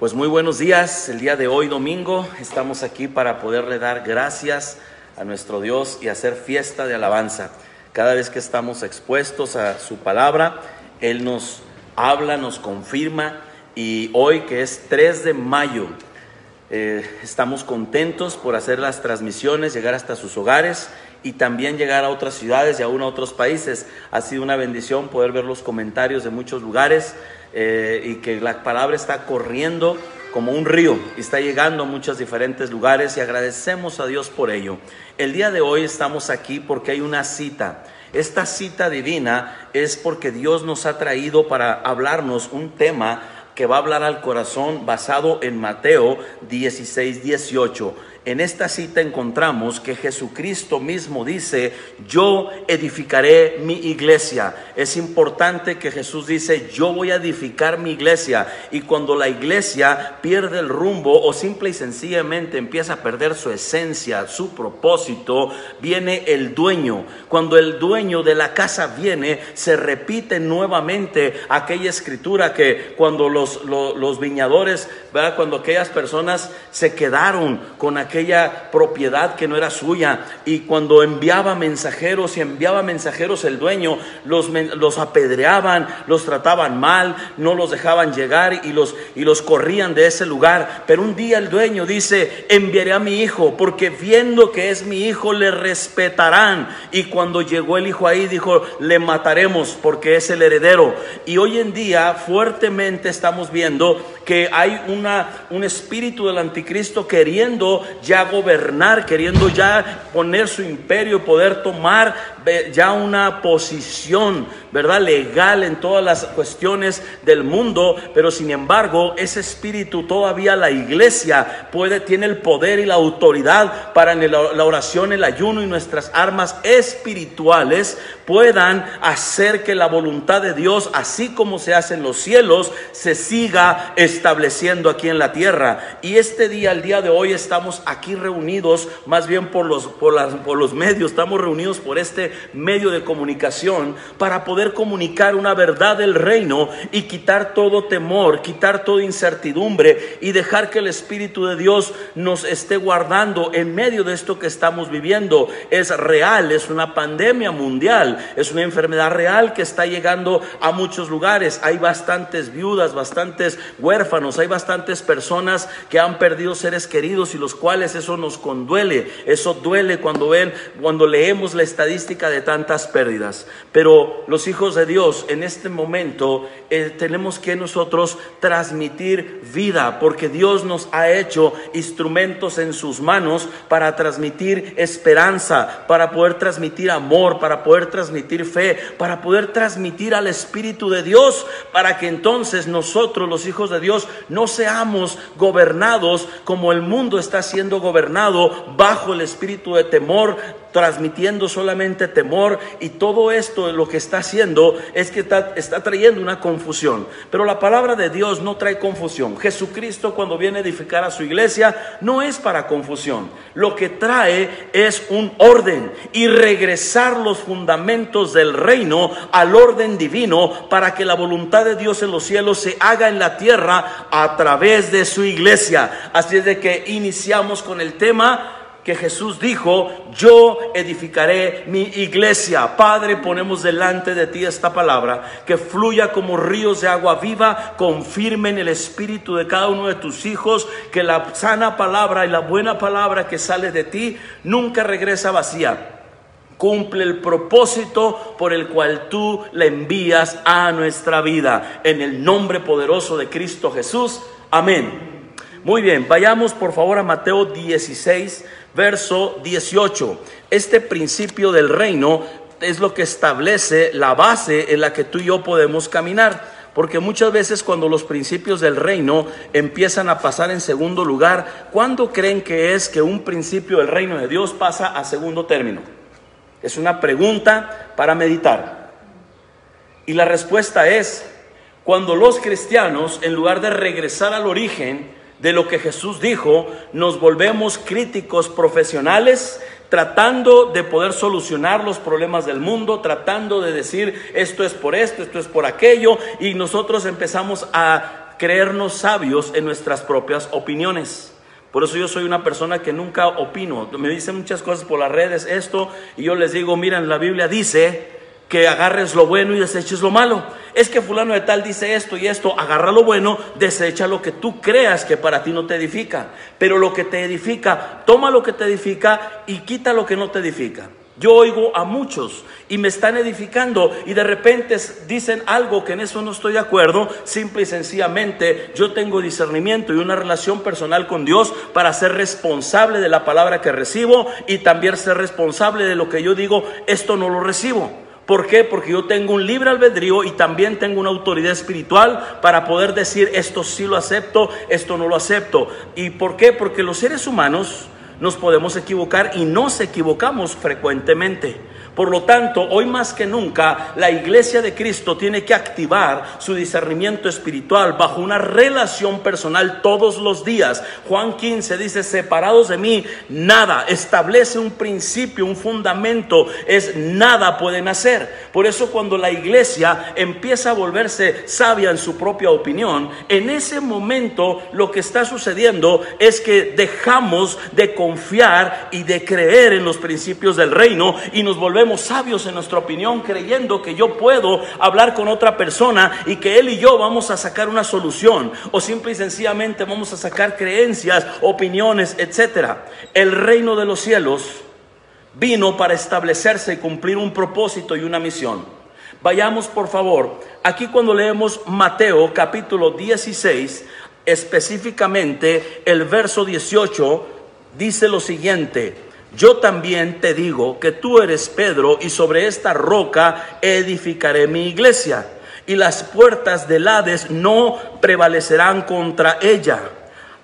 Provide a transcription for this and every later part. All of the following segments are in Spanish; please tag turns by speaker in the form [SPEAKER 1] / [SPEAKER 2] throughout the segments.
[SPEAKER 1] Pues muy buenos días. El día de hoy, domingo, estamos aquí para poderle dar gracias a nuestro Dios y hacer fiesta de alabanza. Cada vez que estamos expuestos a su palabra, Él nos habla, nos confirma, y hoy, que es 3 de mayo, estamos contentos por hacer las transmisiones, llegar hasta sus hogares y también llegar a otras ciudades y aún a otros países. Ha sido una bendición poder ver los comentarios de muchos lugares y que la palabra está corriendo como un río y está llegando a muchos diferentes lugares, y agradecemos a Dios por ello. El día de hoy estamos aquí porque hay una cita. Esta cita divina es porque Dios nos ha traído para hablarnos un tema que va a hablar al corazón, basado en Mateo 16:18. En esta cita encontramos que Jesucristo mismo dice: yo edificaré mi iglesia. Es importante que Jesús dice: yo voy a edificar mi iglesia. Y cuando la iglesia pierde el rumbo o simple y sencillamente empieza a perder su esencia, su propósito, viene el dueño. Cuando el dueño de la casa viene, se repite nuevamente aquella escritura que cuando los viñadores, ¿verdad?, cuando aquellas personas se quedaron con aquella propiedad que no era suya, y cuando enviaba mensajeros el dueño, los apedreaban, los trataban mal, no los dejaban llegar y los corrían de ese lugar. Pero un día el dueño dice: enviaré a mi hijo, porque viendo que es mi hijo le respetarán. Y cuando llegó el hijo ahí, dijo: le mataremos porque es el heredero. Y hoy en día fuertemente estamos viendo que hay un espíritu del anticristo queriendo ya gobernar, queriendo ya poner su imperio, poder tomar ya una posición, ¿verdad?, legal en todas las cuestiones del mundo. Pero sin embargo, ese espíritu todavía, la iglesia tiene el poder y la autoridad para en la oración, el ayuno y nuestras armas espirituales puedan hacer que la voluntad de Dios, así como se hace en los cielos, se siga estableciendo aquí en la tierra. Y el día de hoy estamos aquí reunidos, más bien por los medios, estamos reunidos por este medio de comunicación para poder comunicar una verdad del reino y quitar todo temor, quitar toda incertidumbre y dejar que el Espíritu de Dios nos esté guardando en medio de esto que estamos viviendo. Es real, es una pandemia mundial, es una enfermedad real que está llegando a muchos lugares. Hay bastantes viudas, bastantes huérfanos, hay bastantes personas que han perdido seres queridos, y los cuales eso nos conduele. Eso duele cuando leemos la estadística de tantas pérdidas. Pero los hijos de Dios en este momento tenemos que nosotros transmitir vida, porque Dios nos ha hecho instrumentos en sus manos para transmitir esperanza, para poder transmitir amor, para poder transmitir fe, para poder transmitir al Espíritu de Dios, para que entonces nosotros, los hijos de Dios, no seamos gobernados como el mundo está siendo gobernado, bajo el espíritu de temor, transmitiendo solamente temor. Y todo esto lo que está haciendo es que está trayendo una confusión. Pero la palabra de Dios no trae confusión. Jesucristo, cuando viene a edificar a su iglesia, no es para confusión. Lo que trae es un orden y regresar los fundamentos del reino al orden divino, para que la voluntad de Dios en los cielos se haga en la tierra a través de su iglesia. Así es de que iniciamos con el tema que Jesús dijo: yo edificaré mi iglesia. Padre, ponemos delante de ti esta palabra, que fluya como ríos de agua viva, confirme en el espíritu de cada uno de tus hijos, que la sana palabra y la buena palabra que sale de ti nunca regresa vacía. Cumple el propósito por el cual tú la envías a nuestra vida. En el nombre poderoso de Cristo Jesús. Amén. Muy bien, vayamos por favor a Mateo 16, verso 18. Este principio del reino es lo que establece la base en la que tú y yo podemos caminar. Porque muchas veces cuando los principios del reino empiezan a pasar en segundo lugar, ¿cuándo creen que es que un principio del reino de Dios pasa a segundo término? Es una pregunta para meditar. Y la respuesta es cuando los cristianos, en lugar de regresar al origen de lo que Jesús dijo, nos volvemos críticos profesionales, tratando de poder solucionar los problemas del mundo, tratando de decir esto es por esto, esto es por aquello, y nosotros empezamos a creernos sabios en nuestras propias opiniones. Por eso yo soy una persona que nunca opino. Me dicen muchas cosas por las redes, esto, y yo les digo, miren, la Biblia dice que agarres lo bueno y deseches lo malo. Es que fulano de tal dice esto y esto, agarra lo bueno, desecha lo que tú creas que para ti no te edifica. Pero lo que te edifica, toma lo que te edifica y quita lo que no te edifica. Yo oigo a muchos y me están edificando y de repente dicen algo que en eso no estoy de acuerdo. Simple y sencillamente yo tengo discernimiento y una relación personal con Dios para ser responsable de la palabra que recibo y también ser responsable de lo que yo digo, esto no lo recibo. ¿Por qué? Porque yo tengo un libre albedrío y también tengo una autoridad espiritual para poder decir esto sí lo acepto, esto no lo acepto. ¿Y por qué? Porque los seres humanos nos podemos equivocar y nos equivocamos frecuentemente. Por lo tanto, hoy más que nunca, la iglesia de Cristo tiene que activar su discernimiento espiritual bajo una relación personal todos los días. Juan 15 dice, separados de mí, nada. Establece un principio, un fundamento, es nada pueden hacer. Por eso cuando la iglesia empieza a volverse sabia en su propia opinión, en ese momento lo que está sucediendo es que dejamos de confiar y de creer en los principios del reino y nos volvemos sabios en nuestra opinión, creyendo que yo puedo hablar con otra persona y que él y yo vamos a sacar una solución, o simple y sencillamente vamos a sacar creencias, opiniones, etcétera. El reino de los cielos vino para establecerse y cumplir un propósito y una misión. Vayamos por favor, aquí cuando leemos Mateo capítulo 16, específicamente el verso 18, dice lo siguiente: yo también te digo que tú eres Pedro, y sobre esta roca edificaré mi iglesia, y las puertas del Hades no prevalecerán contra ella.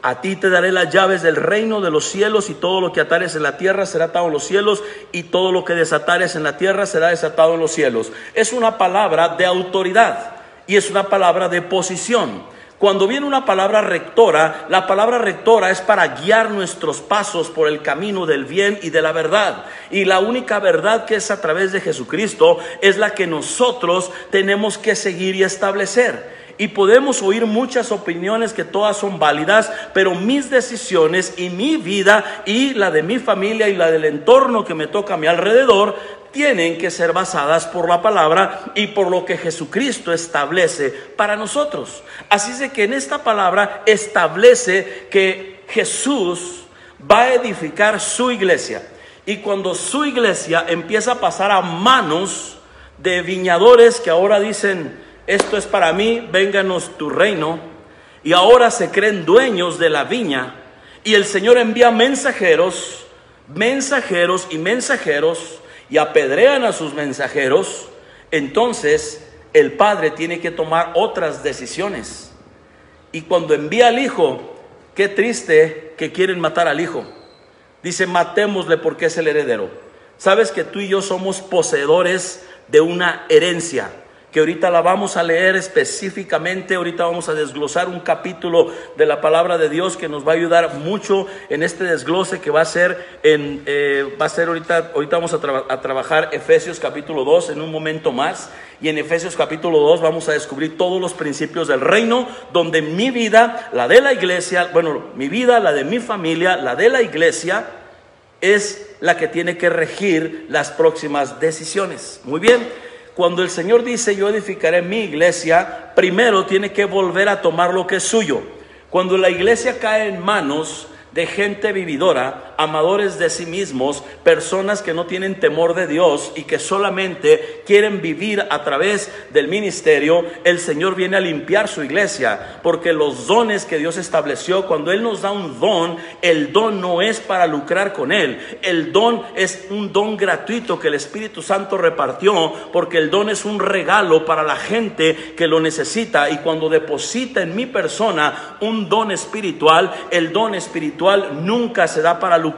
[SPEAKER 1] A ti te daré las llaves del reino de los cielos, y todo lo que atares en la tierra será atado en los cielos, y todo lo que desatares en la tierra será desatado en los cielos. Es una palabra de autoridad y es una palabra de posición. Cuando viene una palabra rectora, la palabra rectora es para guiar nuestros pasos por el camino del bien y de la verdad. Y la única verdad, que es a través de Jesucristo, es la que nosotros tenemos que seguir y establecer. Y podemos oír muchas opiniones que todas son válidas, pero mis decisiones y mi vida y la de mi familia y la del entorno que me toca a mi alrededor tienen que ser basadas por la palabra y por lo que Jesucristo establece para nosotros. Así es de que en esta palabra establece que Jesús va a edificar su iglesia. Y cuando su iglesia empieza a pasar a manos de viñadores que ahora dicen, esto es para mí, vénganos tu reino, y ahora se creen dueños de la viña, y el Señor envía mensajeros y apedrean a sus mensajeros, entonces el padre tiene que tomar otras decisiones. Y cuando envía al hijo, qué triste que quieren matar al hijo. Dice, matémosle porque es el heredero. Sabes que tú y yo somos poseedores de una herencia, que ahorita la vamos a leer específicamente. Ahorita vamos a desglosar un capítulo de la palabra de Dios que nos va a ayudar mucho en este desglose que va a ser ahorita vamos a trabajar Efesios capítulo 2 en un momento más. Y en Efesios capítulo 2 vamos a descubrir todos los principios del reino, donde mi vida, la de la iglesia, mi vida, la de mi familia, la de la iglesia, es la que tiene que regir las próximas decisiones. Muy bien. Cuando el Señor dice, yo edificaré mi iglesia, primero tiene que volver a tomar lo que es suyo. Cuando la iglesia cae en manos de gente vividora, amadores de sí mismos, personas que no tienen temor de Dios y que solamente quieren vivir a través del ministerio, el Señor viene a limpiar su iglesia, porque los dones que Dios estableció, cuando Él nos da un don, el don no es para lucrar con Él, el don es un don gratuito que el Espíritu Santo repartió, porque el don es un regalo para la gente que lo necesita. Y cuando deposita en mi persona un don espiritual, el don espiritual nunca se da para lucrar.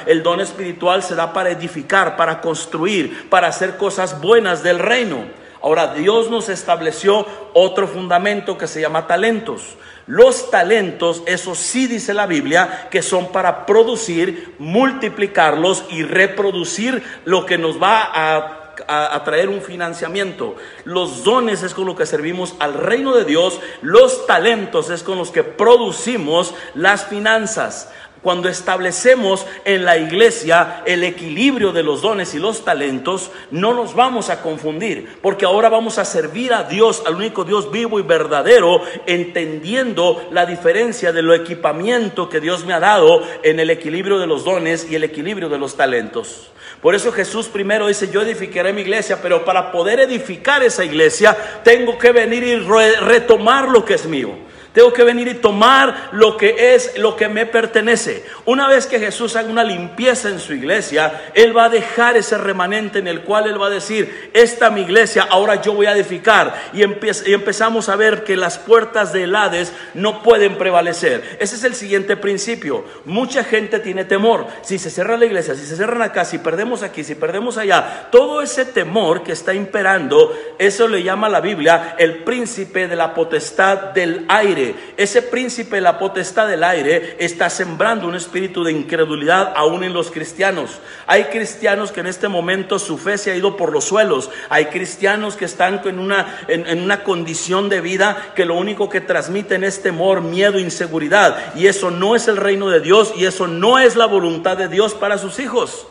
[SPEAKER 1] El don espiritual se da para edificar, para construir, para hacer cosas buenas del reino. Ahora, Dios nos estableció otro fundamento que se llama talentos. Los talentos, eso sí dice la Biblia, que son para producir, multiplicarlos y reproducir lo que nos va a a traer un financiamiento. Los dones es con lo que servimos al reino de Dios. Los talentos es con los que producimos las finanzas. Cuando establecemos en la iglesia el equilibrio de los dones y los talentos, no nos vamos a confundir, porque ahora vamos a servir a Dios, al único Dios vivo y verdadero, entendiendo la diferencia de lo equipamiento que Dios me ha dado en el equilibrio de los dones y el equilibrio de los talentos. Por eso Jesús primero dice: yo edificaré mi iglesia, pero para poder edificar esa iglesia tengo que venir y retomar lo que es mío. Tengo que venir y tomar lo que me pertenece. Una vez que Jesús haga una limpieza en su iglesia, Él va a dejar ese remanente en el cual Él va a decir: esta mi iglesia, ahora yo voy a edificar. Y empezamos a ver que las puertas del Hades no pueden prevalecer. Ese es el siguiente principio. Mucha gente tiene temor. Si se cierra la iglesia, si se cierran acá, si perdemos aquí, si perdemos allá, todo ese temor que está imperando, eso le llama la Biblia el príncipe de la potestad del aire. Ese príncipe de la potestad del aire está sembrando un espíritu de incredulidad aún en los cristianos. Hay cristianos que en este momento su fe se ha ido por los suelos. Hay cristianos que están en una condición de vida que lo único que transmiten es temor, miedo, inseguridad. Y eso no es el reino de Dios, y eso no es la voluntad de Dios para sus hijos.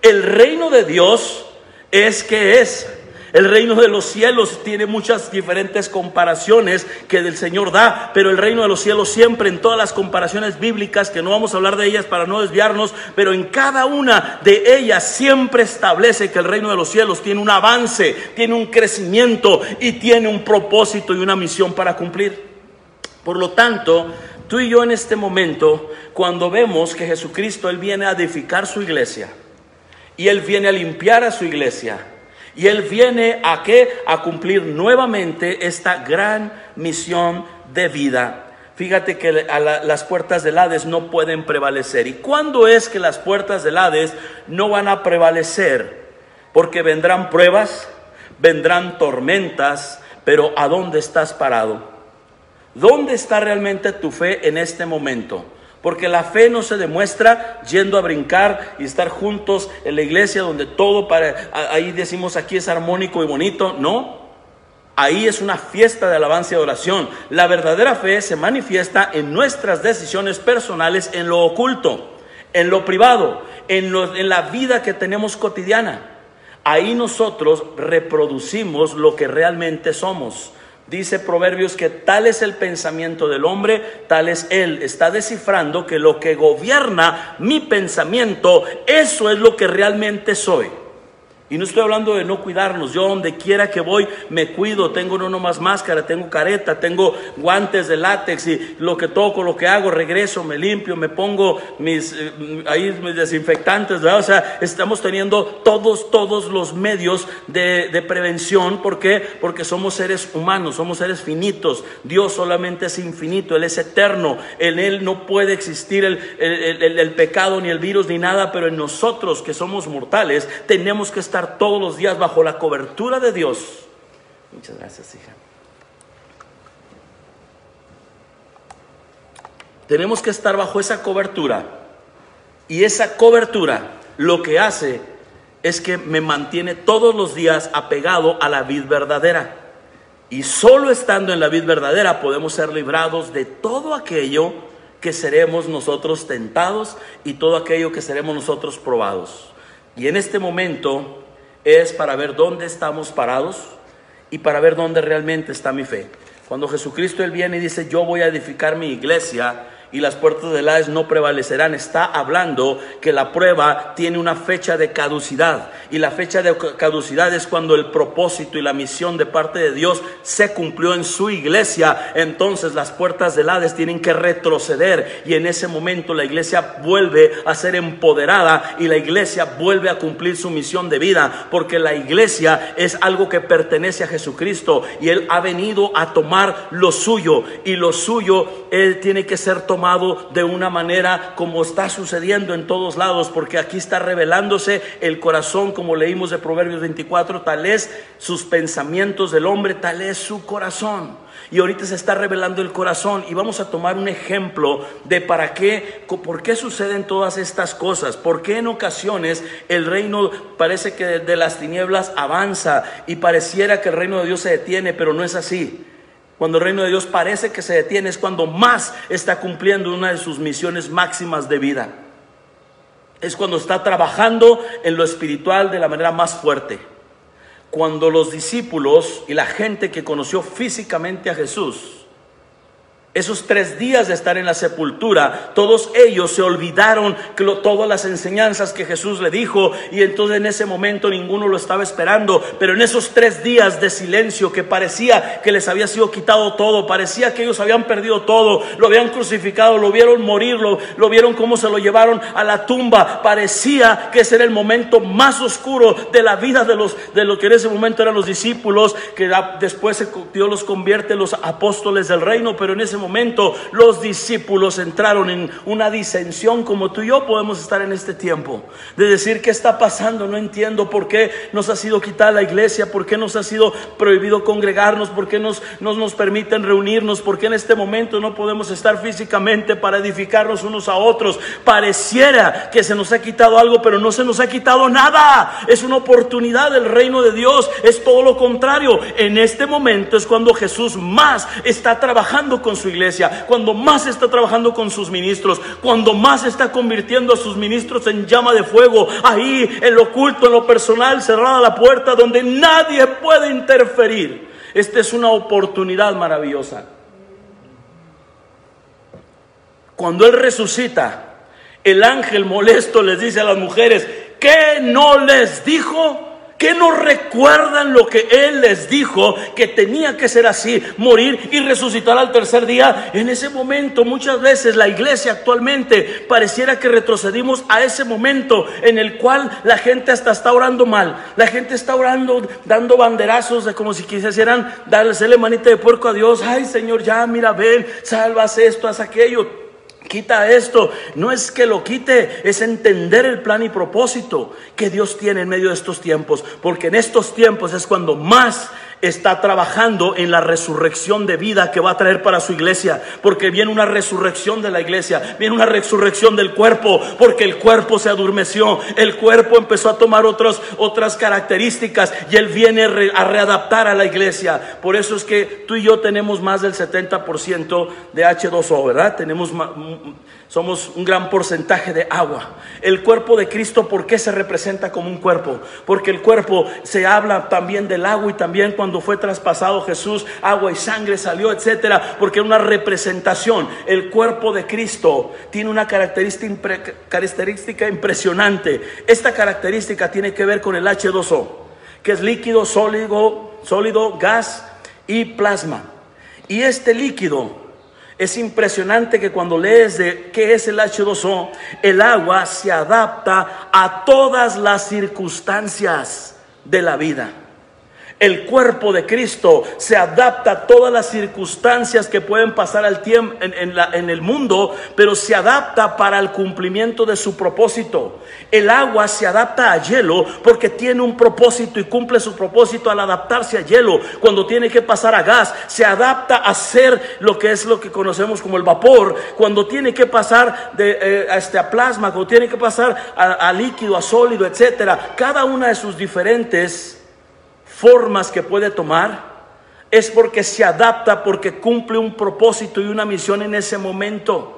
[SPEAKER 1] El reino de Dios ¿qué es? El reino de los cielos tiene muchas diferentes comparaciones que el Señor da, pero el reino de los cielos siempre, en todas las comparaciones bíblicas, que no vamos a hablar de ellas para no desviarnos, pero en cada una de ellas siempre establece que el reino de los cielos tiene un avance, tiene un crecimiento y tiene un propósito y una misión para cumplir. Por lo tanto, tú y yo en este momento, cuando vemos que Jesucristo, Él viene a edificar su iglesia, y Él viene a limpiar a su iglesia, y Él viene ¿a qué? A cumplir nuevamente esta gran misión de vida. Fíjate que las puertas del Hades no pueden prevalecer. ¿Y cuándo es que las puertas del Hades no van a prevalecer? Porque vendrán pruebas, vendrán tormentas, pero ¿a dónde estás parado? ¿Dónde está realmente tu fe en este momento? Porque la fe no se demuestra yendo a brincar y estar juntos en la iglesia donde todo ahí decimos aquí es armónico y bonito. No, ahí es una fiesta de alabanza y oración. La verdadera fe se manifiesta en nuestras decisiones personales, en lo oculto, en lo privado, en la vida que tenemos cotidiana. Ahí nosotros reproducimos lo que realmente somos. Dice Proverbios que tal es el pensamiento del hombre, tal es él. Está descifrando que lo que gobierna mi pensamiento, eso es lo que realmente soy. Y no estoy hablando de no cuidarnos. Yo donde quiera que voy me cuido. Tengo no nomás máscara, tengo careta, tengo guantes de látex, y lo que toco, lo que hago, regreso, me limpio, me pongo mis desinfectantes, ¿verdad? O sea, estamos teniendo todos los medios de prevención. ¿Por qué? Porque somos seres humanos, somos seres finitos. Dios solamente es infinito, Él es eterno. En Él no puede existir el pecado, ni el virus, ni nada. Pero en nosotros que somos mortales, tenemos que estar todos los días bajo la cobertura de Dios. Muchas gracias, hija. Tenemos que estar bajo esa cobertura. Y esa cobertura lo que hace es que me mantiene todos los días apegado a la vid verdadera. Y solo estando en la vid verdadera podemos ser librados de todo aquello que seremos nosotros tentados y todo aquello que seremos nosotros probados. Y en este momento es para ver dónde estamos parados y para ver dónde realmente está mi fe. Cuando Jesucristo Él viene y dice: yo voy a edificar mi iglesia y las puertas del Hades no prevalecerán, está hablando que la prueba tiene una fecha de caducidad. Y la fecha de caducidad es cuando el propósito y la misión de parte de Dios se cumplió en su iglesia. Entonces las puertas del Hades tienen que retroceder, y en ese momento la iglesia vuelve a ser empoderada y la iglesia vuelve a cumplir su misión de vida, porque la iglesia es algo que pertenece a Jesucristo y Él ha venido a tomar lo suyo, y lo suyo Él tiene que ser tomado tomado de una manera como está sucediendo en todos lados, porque aquí está revelándose el corazón, como leímos de Proverbios 24, tal es sus pensamientos del hombre, tal es su corazón. Y ahorita se está revelando el corazón, y vamos a tomar un ejemplo de por qué suceden todas estas cosas, por qué en ocasiones el reino parece que de las tinieblas avanza y pareciera que el reino de Dios se detiene, pero no es así. Cuando el reino de Dios parece que se detiene es cuando más está cumpliendo una de sus misiones máximas de vida. Es cuando está trabajando en lo espiritual de la manera más fuerte. Cuando los discípulos y la gente que conoció físicamente a Jesús, esos 3 días de estar en la sepultura, todos ellos se olvidaron todas las enseñanzas que Jesús le dijo, y entonces en ese momento ninguno lo estaba esperando. Pero en esos 3 días de silencio, que parecía que les había sido quitado todo, parecía que ellos habían perdido todo, lo habían crucificado, lo vieron morir, lo vieron cómo se lo llevaron a la tumba, parecía que ese era el momento más oscuro de la vida de lo que en ese momento eran los discípulos, que después Dios los convierte en los apóstoles del reino. Pero en ese momento los discípulos entraron en una disensión, como tú y yo podemos estar en este tiempo, de decir: ¿qué está pasando? No entiendo por qué nos ha sido quitada la iglesia, por qué nos ha sido prohibido congregarnos, por qué no nos permiten reunirnos, por qué en este momento no podemos estar físicamente para edificarnos unos a otros. Pareciera que se nos ha quitado algo, pero no se nos ha quitado nada. Es una oportunidad del reino de Dios, es todo lo contrario. En este momento es cuando Jesús más está trabajando con su iglesia, cuando más está trabajando con sus ministros, cuando más está convirtiendo a sus ministros en llama de fuego, ahí en lo oculto, en lo personal, cerrada la puerta, donde nadie puede interferir. Esta es una oportunidad maravillosa. Cuando Él resucita, el ángel molesto les dice a las mujeres: ¿qué no les dijo? ¿Qué no recuerdan lo que Él les dijo? Que tenía que ser así, morir y resucitar al tercer día. En ese momento, muchas veces la iglesia actualmente pareciera que retrocedimos a ese momento en el cual la gente hasta está orando mal. La gente está orando, dando banderazos de como si quisieran darle manita de puerco a Dios. Ay, Señor, ya, mira, ven, salvas esto, haz aquello. Quita esto. No es que lo quite, es entender el plan y propósito que Dios tiene en medio de estos tiempos, porque en estos tiempos es cuando más está trabajando en la resurrección de vida que va a traer para su iglesia, porque viene una resurrección de la iglesia, viene una resurrección del cuerpo, porque el cuerpo se adormeció, el cuerpo empezó a tomar otras características, y Él viene a readaptar a la iglesia. Por eso es que tú y yo tenemos más del 70% de H2O, ¿verdad? Somos un gran porcentaje de agua. El cuerpo de Cristo, ¿por qué se representa como un cuerpo? Porque el cuerpo, se habla también del agua, y también cuando fue traspasado Jesús, agua y sangre salió, etcétera, porque es una representación. El cuerpo de Cristo tiene una característica impresionante. Esta característica tiene que ver con el H2O, que es líquido, sólido, gas y plasma. Y este líquido, es impresionante que cuando lees de qué es el H2O, el agua se adapta a todas las circunstancias de la vida. El cuerpo de Cristo se adapta a todas las circunstancias que pueden pasar al tiempo en el mundo, pero se adapta para el cumplimiento de su propósito. El agua se adapta a hielo porque tiene un propósito y cumple su propósito al adaptarse a hielo. Cuando tiene que pasar a gas, se adapta a ser lo que conocemos como el vapor. Cuando tiene que pasar a plasma, cuando tiene que pasar a líquido, a sólido, etcétera. Cada una de sus diferentes formas que puede tomar es porque se adapta, porque cumple un propósito y una misión en ese momento.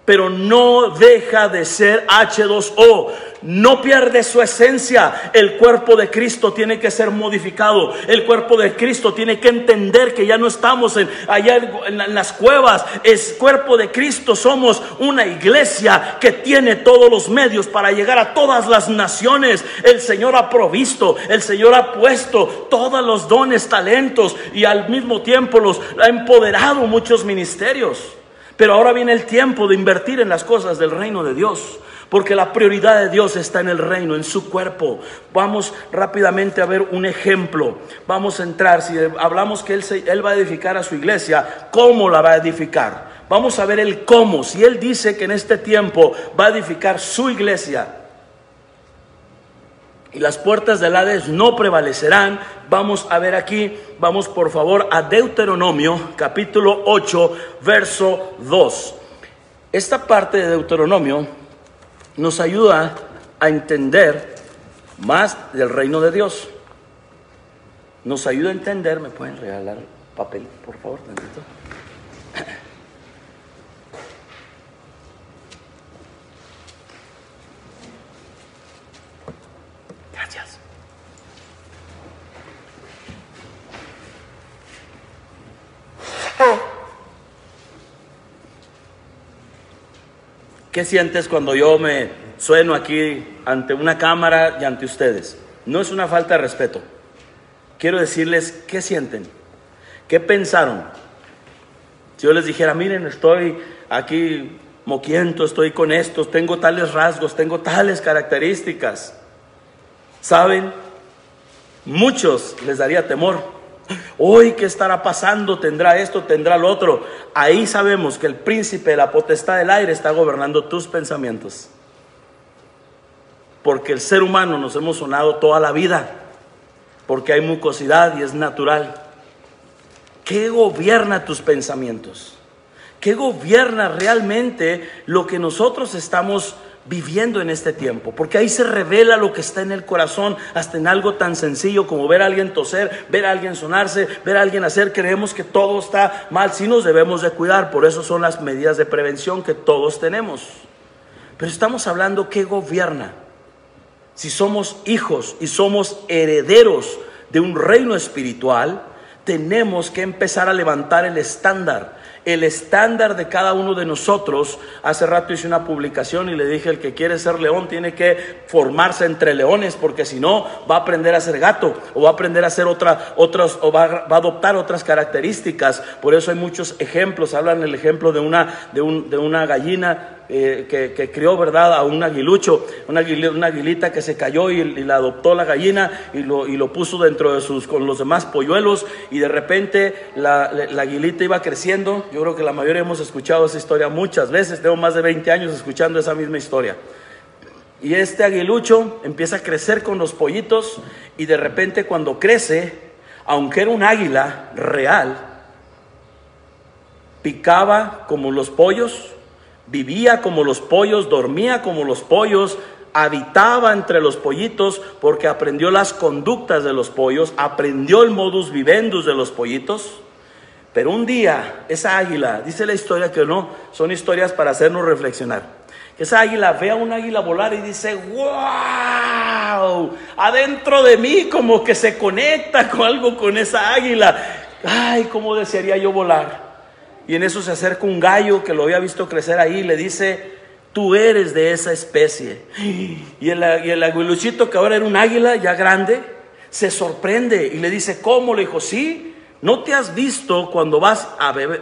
[SPEAKER 1] Pero no deja de ser H2O, no pierde su esencia. El cuerpo de Cristo tiene que ser modificado. El cuerpo de Cristo tiene que entender que ya no estamos allá en las cuevas. Es cuerpo de Cristo, somos una iglesia que tiene todos los medios para llegar a todas las naciones. El Señor ha provisto, el Señor ha puesto todos los dones, talentos, y al mismo tiempo ha empoderado muchos ministerios. Pero ahora viene el tiempo de invertir en las cosas del reino de Dios, porque la prioridad de Dios está en el reino, en su cuerpo. Vamos rápidamente a ver un ejemplo. Vamos a entrar, si hablamos que Él va a edificar a su iglesia, ¿cómo la va a edificar? Vamos a ver el cómo. Si Él dice que en este tiempo va a edificar su iglesia y las puertas del Hades no prevalecerán, vamos a ver aquí, vamos por favor a Deuteronomio capítulo 8 verso 2. Esta parte de Deuteronomio nos ayuda a entender más del reino de Dios. Nos ayuda a entender. ¿Me pueden regalar papel, por favor, tantito? Gracias. ¿Qué sientes cuando yo me sueno aquí ante una cámara y ante ustedes? No es una falta de respeto. Quiero decirles qué sienten, qué pensaron. Si yo les dijera, miren, estoy aquí moquiento, estoy con estos, tengo tales rasgos, tengo tales características. ¿Saben? Muchos les daría temor. Hoy, ¿qué estará pasando? ¿Tendrá esto? ¿Tendrá lo otro? Ahí sabemos que el príncipe de la potestad del aire está gobernando tus pensamientos. Porque el ser humano nos hemos sonado toda la vida. Porque hay mucosidad y es natural. ¿Qué gobierna tus pensamientos? ¿Qué gobierna realmente lo que nosotros estamos viviendo en este tiempo? Porque ahí se revela lo que está en el corazón, hasta en algo tan sencillo como ver a alguien toser, ver a alguien sonarse, ver a alguien hacer. Creemos que todo está mal, sí nos debemos de cuidar, por eso son las medidas de prevención que todos tenemos. Pero estamos hablando qué gobierna. Si somos hijos y somos herederos de un reino espiritual, tenemos que empezar a levantar el estándar de cada uno de nosotros. Hace rato hice una publicación y le dije, el que quiere ser león tiene que formarse entre leones, porque si no va a aprender a ser gato, o va a aprender a ser o va a adoptar otras características. Por eso hay muchos ejemplos. Hablan el ejemplo de una gallina que crió, ¿verdad?, a un aguilucho, una aguilita que se cayó y la adoptó la gallina y lo puso dentro de con los demás polluelos, y de repente la aguilita iba creciendo. Yo creo que la mayoría hemos escuchado esa historia muchas veces. Tengo más de 20 años escuchando esa misma historia. Y este aguilucho empieza a crecer con los pollitos, y de repente cuando crece, aunque era un águila real, picaba como los pollos, vivía como los pollos, dormía como los pollos, habitaba entre los pollitos, porque aprendió las conductas de los pollos, aprendió el modus vivendus de los pollitos. Pero un día esa águila, dice la historia que no, son historias para hacernos reflexionar. Esa águila ve a un águila volar y dice, ¡wow! Adentro de mí como que se conecta con algo con esa águila. ¡Ay, cómo desearía yo volar! Y en eso se acerca un gallo que lo había visto crecer ahí y le dice, tú eres de esa especie. Y el aguiluchito, que ahora era un águila ya grande, se sorprende y le dice, ¿cómo? Le dijo, sí. ¿No te has visto cuando vas a beber,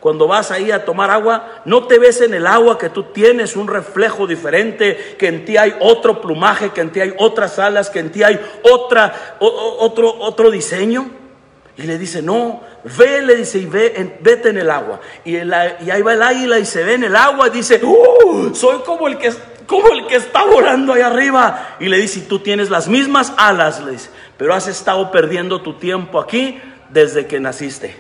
[SPEAKER 1] cuando vas ahí a tomar agua? ¿No te ves en el agua que tú tienes un reflejo diferente, que en ti hay otro plumaje, que en ti hay otras alas, que en ti hay otro diseño? Y le dice, no, ve, le dice, y vete en el agua. Y ahí va el águila y se ve en el agua y dice, soy como el que está volando ahí arriba. Y le dice, tú tienes las mismas alas, le dice, pero has estado perdiendo tu tiempo aquí desde que naciste.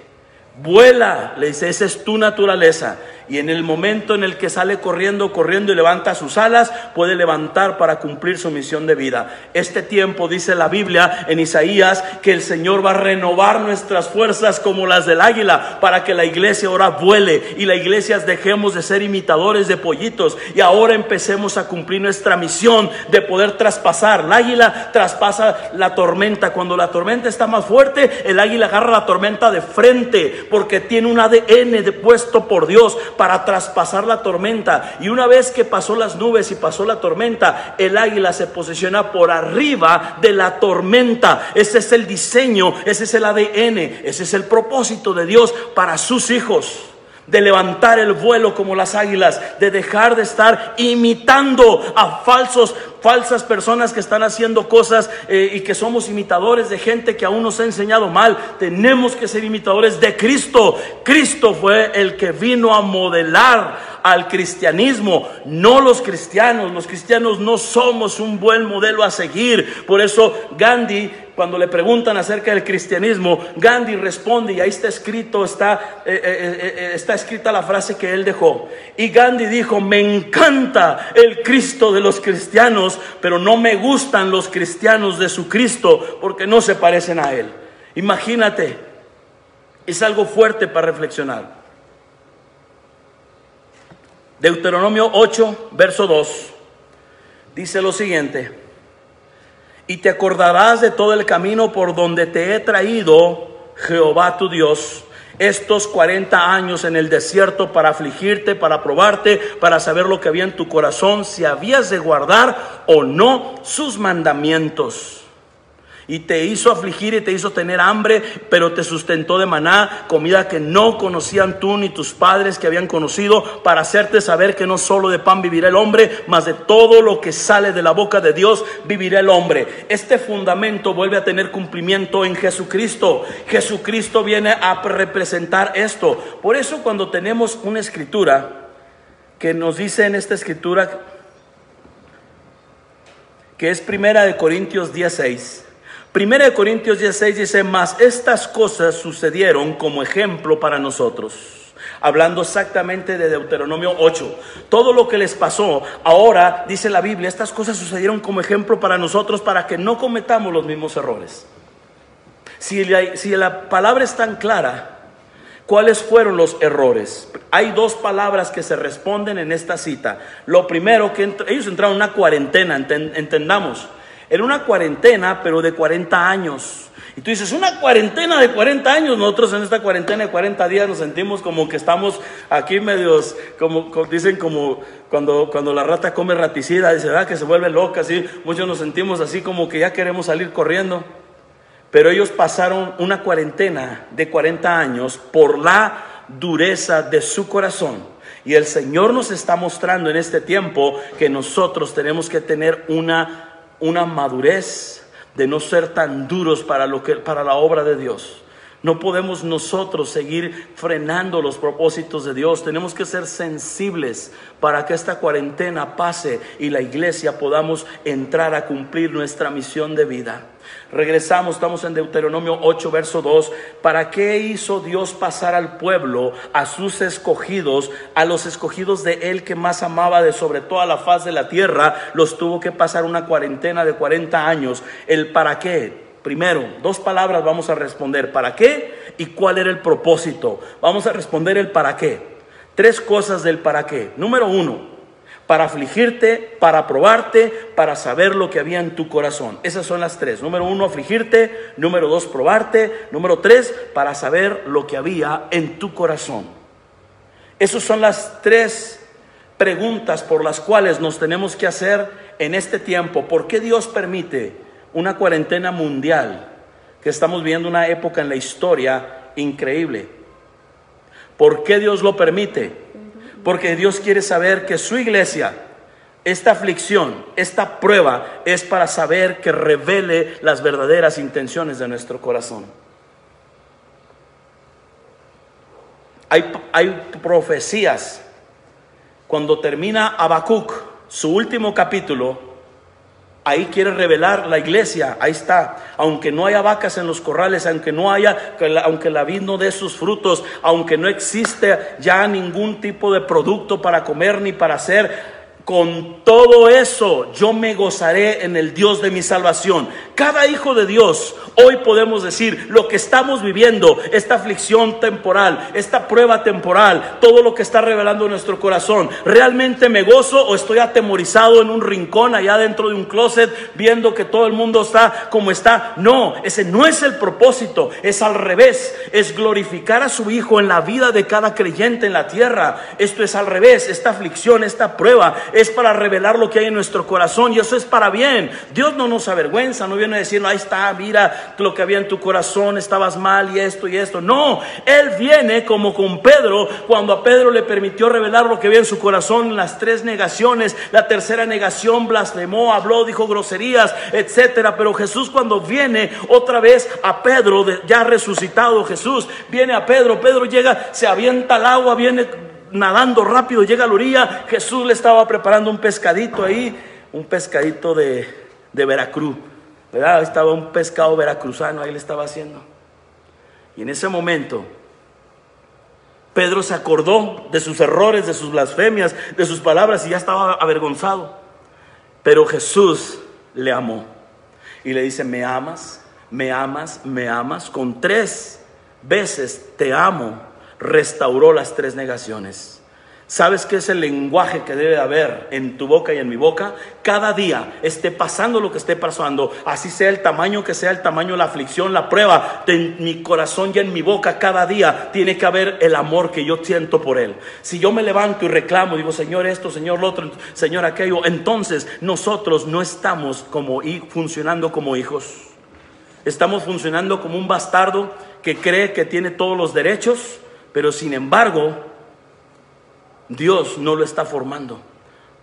[SPEAKER 1] Vuela, le dice, esa es tu naturaleza. Y en el momento en el que sale corriendo y levanta sus alas, puede levantar para cumplir su misión de vida. Este tiempo, dice la Biblia en Isaías, que el Señor va a renovar nuestras fuerzas como las del águila, para que la iglesia ahora vuele y la iglesia dejemos de ser imitadores de pollitos y ahora empecemos a cumplir nuestra misión de poder traspasar. El águila traspasa la tormenta. Cuando la tormenta está más fuerte, el águila agarra la tormenta de frente, porque tiene un ADN puesto por Dios para traspasar la tormenta. Y una vez que pasó las nubes y pasó la tormenta, el águila se posiciona por arriba de la tormenta. Ese es el diseño, ese es el ADN, ese es el propósito de Dios para sus hijos. De levantar el vuelo como las águilas, de dejar de estar imitando a falsos falsas personas que están haciendo cosas y que somos imitadores de gente que aún nos ha enseñado mal. Tenemos que ser imitadores de Cristo. Cristo fue el que vino a modelar al cristianismo, no los cristianos. Los cristianos no somos un buen modelo a seguir. Por eso Gandhi, cuando le preguntan acerca del cristianismo, Gandhi responde, y ahí está escrito, está escrita la frase que él dejó. Y Gandhi dijo: me encanta el Cristo de los cristianos, pero no me gustan los cristianos de su Cristo, porque no se parecen a él. Imagínate, es algo fuerte para reflexionar. Deuteronomio 8, verso 2, dice lo siguiente: y te acordarás de todo el camino por donde te he traído, Jehová tu Dios, estos 40 años en el desierto, para afligirte, para probarte, para saber lo que había en tu corazón, si habías de guardar o no sus mandamientos. Y te hizo afligir y te hizo tener hambre, pero te sustentó de maná, comida que no conocían tú ni tus padres que habían conocido, para hacerte saber que no solo de pan vivirá el hombre, mas de todo lo que sale de la boca de Dios vivirá el hombre. Este fundamento vuelve a tener cumplimiento en Jesucristo. Jesucristo viene a representar esto. Por eso, cuando tenemos una escritura que nos dice en esta escritura, que es 1 Corintios 10:6, 1 Corintios 10:6 dice: mas estas cosas sucedieron como ejemplo para nosotros. Hablando exactamente de Deuteronomio 8. Todo lo que les pasó, ahora dice la Biblia, estas cosas sucedieron como ejemplo para nosotros, para que no cometamos los mismos errores. Si la palabra es tan clara, ¿cuáles fueron los errores? Hay dos palabras que se responden en esta cita. Lo primero, que ellos entraron en una cuarentena, entendamos. Era una cuarentena, pero de 40 años. Y tú dices, una cuarentena de 40 años. Nosotros en esta cuarentena de 40 días nos sentimos como que estamos aquí medios, como dicen, como cuando la rata come raticida, dice, ¿verdad? Que se vuelve loca, así. Muchos nos sentimos así como que ya queremos salir corriendo. Pero ellos pasaron una cuarentena de 40 años por la dureza de su corazón. Y el Señor nos está mostrando en este tiempo que nosotros tenemos que tener una madurez de no ser tan duros para la obra de Dios. No podemos nosotros seguir frenando los propósitos de Dios. Tenemos que ser sensibles para que esta cuarentena pase y la iglesia podamos entrar a cumplir nuestra misión de vida. Regresamos, estamos en Deuteronomio 8, verso 2. ¿Para qué hizo Dios pasar al pueblo, a sus escogidos, a los escogidos de Él que más amaba de sobre toda la faz de la tierra? Los tuvo que pasar una cuarentena de 40 años. ¿El para qué? Primero, dos palabras vamos a responder: ¿para qué? ¿Y cuál era el propósito? Vamos a responder el para qué. Tres cosas del para qué. Número 1, para afligirte, para probarte, para saber lo que había en tu corazón. Esas son las tres. Número 1, afligirte. Número 2, probarte. Número 3, para saber lo que había en tu corazón. Esas son las tres preguntas por las cuales nos tenemos que hacer en este tiempo. ¿Por qué Dios permite una cuarentena mundial? Que estamos viviendo una época en la historia increíble. ¿Por qué Dios lo permite? Porque Dios quiere saber que su iglesia, esta aflicción, esta prueba, es para saber que revele las verdaderas intenciones de nuestro corazón. Hay profecías. Cuando termina Habacuc, su último capítulo, ahí quiere revelar la iglesia. Ahí está. Aunque no haya vacas en los corrales, aunque la vid no dé sus frutos, aunque no existe ya ningún tipo de producto para comer ni para hacer, con todo eso yo me gozaré en el Dios de mi salvación. Cada hijo de Dios, hoy podemos decir, lo que estamos viviendo, esta aflicción temporal, esta prueba temporal, todo lo que está revelando nuestro corazón, ¿realmente me gozo o estoy atemorizado en un rincón allá dentro de un closet viendo que todo el mundo está como está? No, ese no es el propósito. Es al revés, es glorificar a su Hijo en la vida de cada creyente en la tierra. Esto es al revés. Esta aflicción, esta prueba es para revelar lo que hay en nuestro corazón, y eso es para bien. Dios no nos avergüenza, no viene a decir, ahí está, mira lo que había en tu corazón, estabas mal y esto y esto. No, Él viene como con Pedro, cuando a Pedro le permitió revelar lo que había en su corazón, las 3 negaciones. La tercera negación, blasfemó, habló, dijo groserías, etcétera. Pero Jesús, cuando viene otra vez a Pedro, ya resucitado Jesús, viene a Pedro. Pedro llega, se avienta al agua, viene nadando rápido, llega a la orilla. Jesús le estaba preparando un pescadito ahí, un pescadito de Veracruz, ¿verdad? Estaba un pescado veracruzano, ahí le estaba haciendo. Y en ese momento Pedro se acordó de sus errores, de sus blasfemias, de sus palabras, y ya estaba avergonzado. Pero Jesús le amó y le dice, ¿me amas? ¿Me amas? ¿Me amas? Con 3 veces te amo, restauró las 3 negaciones. ¿Sabes qué es el lenguaje que debe haber en tu boca y en mi boca? Cada día, esté pasando lo que esté pasando, así sea el tamaño que sea el tamaño, la aflicción, la prueba, de mi corazón y en mi boca, cada día tiene que haber el amor que yo siento por Él. Si yo me levanto y reclamo, digo, Señor esto, Señor lo otro, Señor aquello, entonces nosotros no estamos funcionando como hijos. Estamos funcionando como un bastardo que cree que tiene todos los derechos, pero sin embargo Dios no lo está formando,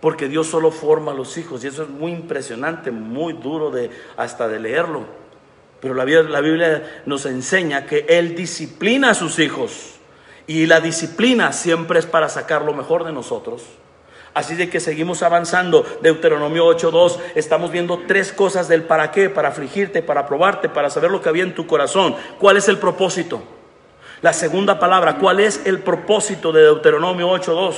[SPEAKER 1] porque Dios solo forma a los hijos, y eso es muy impresionante, muy duro hasta de leerlo. Pero la Biblia nos enseña que Él disciplina a sus hijos, y la disciplina siempre es para sacar lo mejor de nosotros. Así de que seguimos avanzando. Deuteronomio 8:2, estamos viendo 3 cosas del para qué: para afligirte, para probarte, para saber lo que había en tu corazón. ¿Cuál es el propósito? La segunda palabra, ¿cuál es el propósito de Deuteronomio 8:2?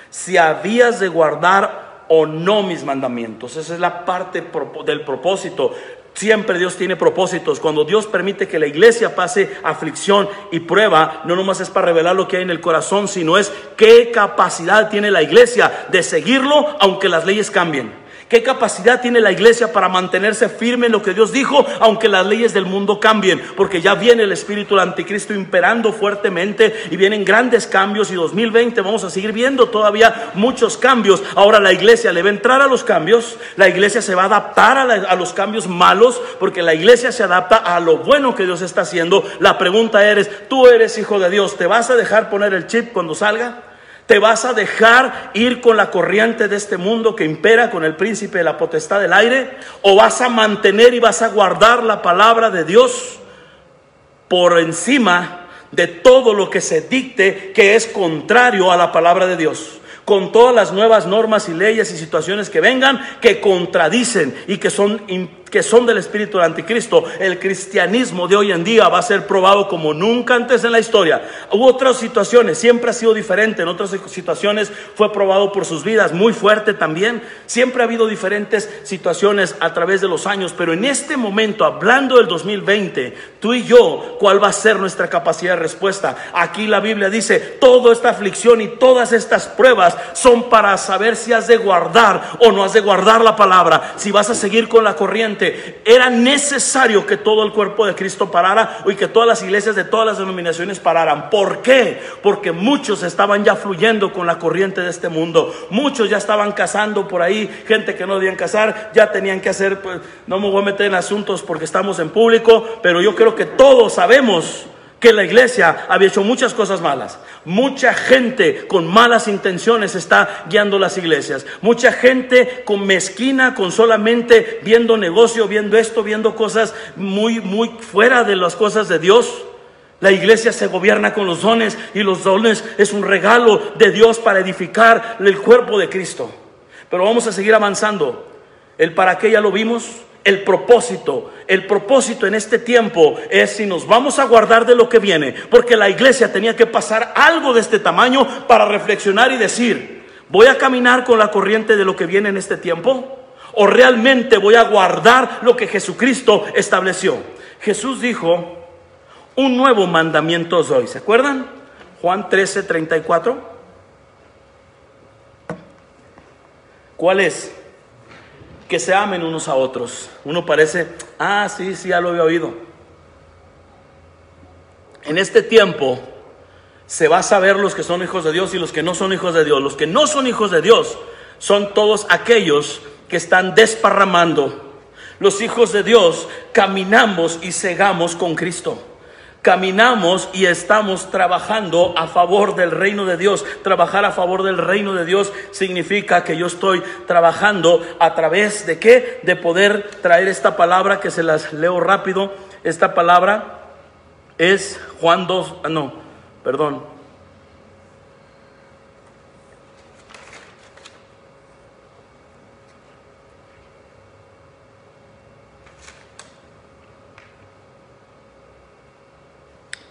[SPEAKER 1] Si habías de guardar o no mis mandamientos. Esa es la parte del propósito. Siempre Dios tiene propósitos. Cuando Dios permite que la iglesia pase aflicción y prueba, no nomás es para revelar lo que hay en el corazón, sino es qué capacidad tiene la iglesia de seguirlo aunque las leyes cambien. ¿Qué capacidad tiene la iglesia para mantenerse firme en lo que Dios dijo, aunque las leyes del mundo cambien? Porque ya viene el espíritu del anticristo imperando fuertemente, y vienen grandes cambios, y 2020 vamos a seguir viendo todavía muchos cambios. Ahora la iglesia le va a entrar a los cambios, la iglesia se va a adaptar a los cambios malos, porque la iglesia se adapta a lo bueno que Dios está haciendo. La pregunta es, tú eres hijo de Dios, ¿te vas a dejar poner el chip cuando salga? ¿Te vas a dejar ir con la corriente de este mundo que impera, con el príncipe de la potestad del aire? ¿O vas a mantener y vas a guardar la palabra de Dios por encima de todo lo que se dicte que es contrario a la palabra de Dios? Con todas las nuevas normas y leyes y situaciones que vengan, que contradicen y que son del espíritu del anticristo. El cristianismo de hoy en día va a ser probado como nunca antes en la historia. Hubo otras situaciones, siempre ha sido diferente. En otras situaciones fue probado por sus vidas, muy fuerte también. Siempre ha habido diferentes situaciones a través de los años, pero en este momento, hablando del 2020, tú y yo, ¿cuál va a ser nuestra capacidad de respuesta? Aquí la Biblia dice, toda esta aflicción y todas estas pruebas son para saber si has de guardar o no has de guardar la palabra, si vas a seguir con la corriente. Era necesario que todo el cuerpo de Cristo parara, y que todas las iglesias de todas las denominaciones pararan. ¿Por qué? Porque muchos estaban ya fluyendo con la corriente de este mundo. Muchos ya estaban casando por ahí, gente que no debían casar, ya tenían que hacer, pues, no me voy a meter en asuntos porque estamos en público, pero yo creo que todos sabemos que la iglesia había hecho muchas cosas malas. Mucha gente con malas intenciones está guiando las iglesias. Mucha gente con mezquina, con solamente viendo negocio, viendo esto, viendo cosas muy fuera de las cosas de Dios. La iglesia se gobierna con los dones, y los dones es un regalo de Dios para edificar el cuerpo de Cristo. Pero vamos a seguir avanzando. El para qué ya lo vimos. El propósito en este tiempo es si nos vamos a guardar de lo que viene, porque la iglesia tenía que pasar algo de este tamaño para reflexionar y decir, ¿voy a caminar con la corriente de lo que viene en este tiempo? ¿O realmente voy a guardar lo que Jesucristo estableció? Jesús dijo, un nuevo mandamiento os doy. ¿Se acuerdan? Juan 13:34. ¿Cuál es? Que se amen unos a otros. Uno parece, sí, ya lo había oído. En este tiempo se va a saber los que son hijos de Dios y los que no son hijos de Dios. Los que no son hijos de Dios son todos aquellos que están desparramando. Los hijos de Dios caminamos y cegamos con Cristo. Caminamos y estamos trabajando a favor del reino de Dios. Trabajar a favor del reino de Dios significa que yo estoy trabajando a través de ¿qué? De poder traer esta palabra, que se las leo rápido. Esta palabra es Juan 2,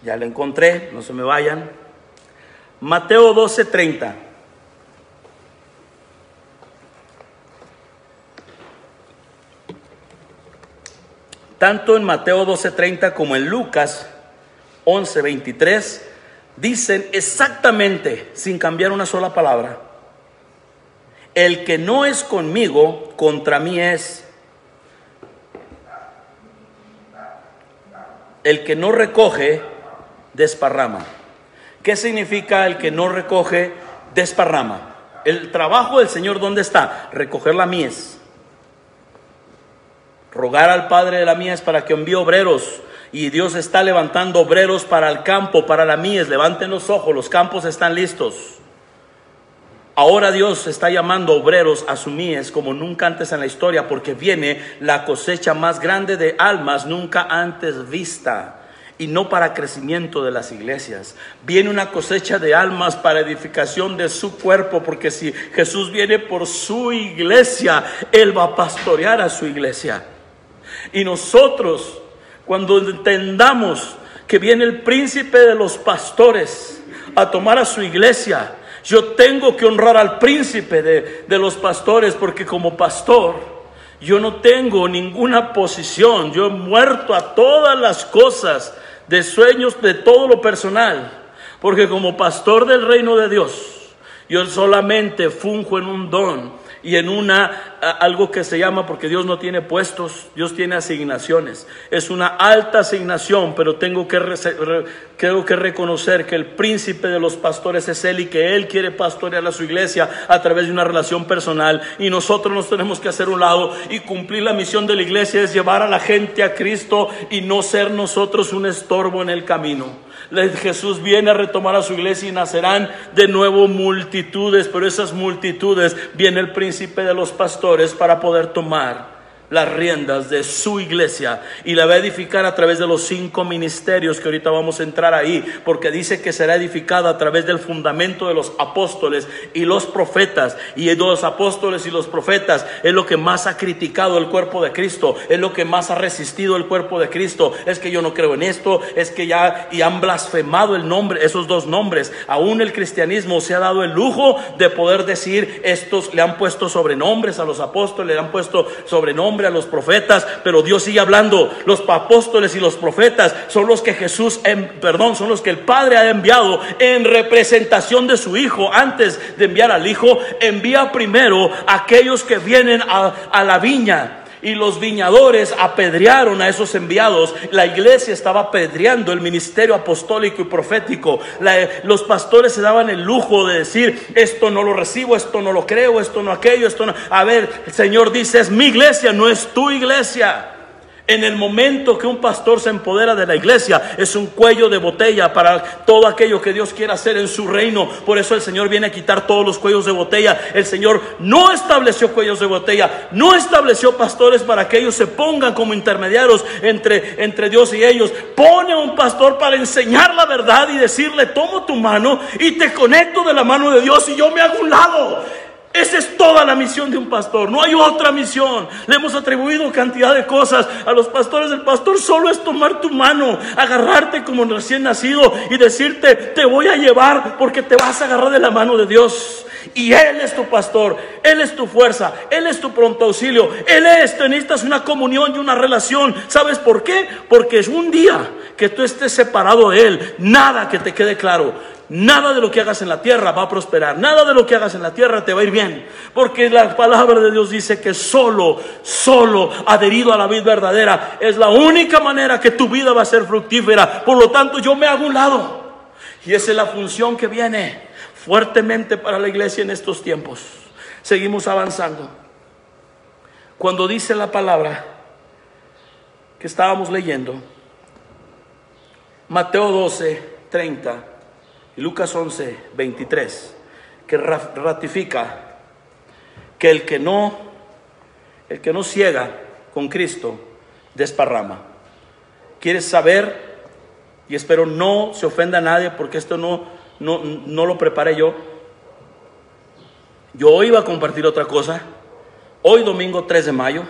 [SPEAKER 1] ya la encontré, no se me vayan. Mateo 12:30. Tanto en Mateo 12:30 como en Lucas 11:23 dicen exactamente, sin cambiar una sola palabra: el que no es conmigo, contra mí es. El que no recoge, desparrama. ¿Qué significa el que no recoge, desparrama? El trabajo del Señor, ¿dónde está? Recoger la mies. Rogar al Padre de la mies para que envíe obreros. Y Dios está levantando obreros para el campo, para la mies. Levanten los ojos, los campos están listos. Ahora Dios está llamando obreros a su mies como nunca antes en la historia, porque viene la cosecha más grande de almas nunca antes vista. Y no para crecimiento de las iglesias. Viene una cosecha de almas para edificación de su cuerpo, porque si Jesús viene por su iglesia, Él va a pastorear a su iglesia. Y nosotros, cuando entendamos que viene el príncipe de los pastores a tomar a su iglesia, yo tengo que honrar al príncipe de los pastores, porque como pastor yo no tengo ninguna posición. Yo he muerto a todas las cosas de sueños, de todo lo personal, porque como pastor del reino de Dios, yo solamente funjo en un don y en algo que se llama, porque Dios no tiene puestos, Dios tiene asignaciones. Es una alta asignación, pero tengo que reconocer que el príncipe de los pastores es Él, y que Él quiere pastorear a su iglesia a través de una relación personal. Y nosotros nos tenemos que hacer un lado y cumplir la misión de la iglesia, es llevar a la gente a Cristo y no ser nosotros un estorbo en el camino. Jesús viene a retomar a su iglesia y nacerán de nuevo multitudes, pero esas multitudes viene el príncipe de los pastores para poder tomar las riendas de su iglesia y la va a edificar a través de los 5 ministerios que ahorita vamos a entrar ahí, porque dice que será edificada a través del fundamento de los apóstoles y los profetas. Y los apóstoles y los profetas es lo que más ha criticado el cuerpo de Cristo, es lo que más ha resistido el cuerpo de Cristo. Es que yo no creo en esto, es que y han blasfemado el nombre, esos dos nombres. Aún el cristianismo se ha dado el lujo de poder decir, estos le han puesto sobrenombres a los apóstoles, le han puesto sobrenombre a los profetas, pero Dios sigue hablando. Los apóstoles y los profetas son los que son los que el Padre ha enviado en representación de su Hijo. Antes de enviar al Hijo, envía primero a aquellos que vienen a la viña. Y los viñadores apedrearon a esos enviados. La iglesia estaba apedreando el ministerio apostólico y profético. Los pastores se daban el lujo de decir, esto no lo recibo, esto no lo creo, esto no aquello, esto no. A ver, el Señor dice, es mi iglesia, no es tu iglesia. En el momento que un pastor se empodera de la iglesia, es un cuello de botella para todo aquello que Dios quiere hacer en su reino. Por eso el Señor viene a quitar todos los cuellos de botella. El Señor no estableció cuellos de botella, no estableció pastores para que ellos se pongan como intermediarios entre Dios y ellos. Pone a un pastor para enseñar la verdad y decirle, tomo tu mano y te conecto de la mano de Dios y yo me hago un lado. Esa es toda la misión de un pastor, no hay otra misión. Le hemos atribuido cantidad de cosas a los pastores. El pastor solo es tomar tu mano, agarrarte como recién nacido y decirte, te voy a llevar porque te vas a agarrar de la mano de Dios. Y Él es tu pastor, Él es tu fuerza, Él es tu pronto auxilio, necesitas una comunión y una relación. ¿Sabes por qué? Porque es un día que tú estés separado de Él, nada que te quede claro. Nada de lo que hagas en la tierra va a prosperar. Nada de lo que hagas en la tierra te va a ir bien. Porque la palabra de Dios dice que solo adherido a la vid verdadera es la única manera que tu vida va a ser fructífera. Por lo tanto, yo me hago un lado. Y esa es la función que viene fuertemente para la iglesia en estos tiempos. seguimos avanzando. Cuando dice la palabra que estábamos leyendo, Mateo 12:30 y Lucas 11:23, que ratifica que el que no ciega con Cristo desparrama. ¿Quieres saber? Y espero no se ofenda a nadie, porque esto no lo preparé yo. Yo iba a compartir otra cosa. Hoy domingo 3 de mayo.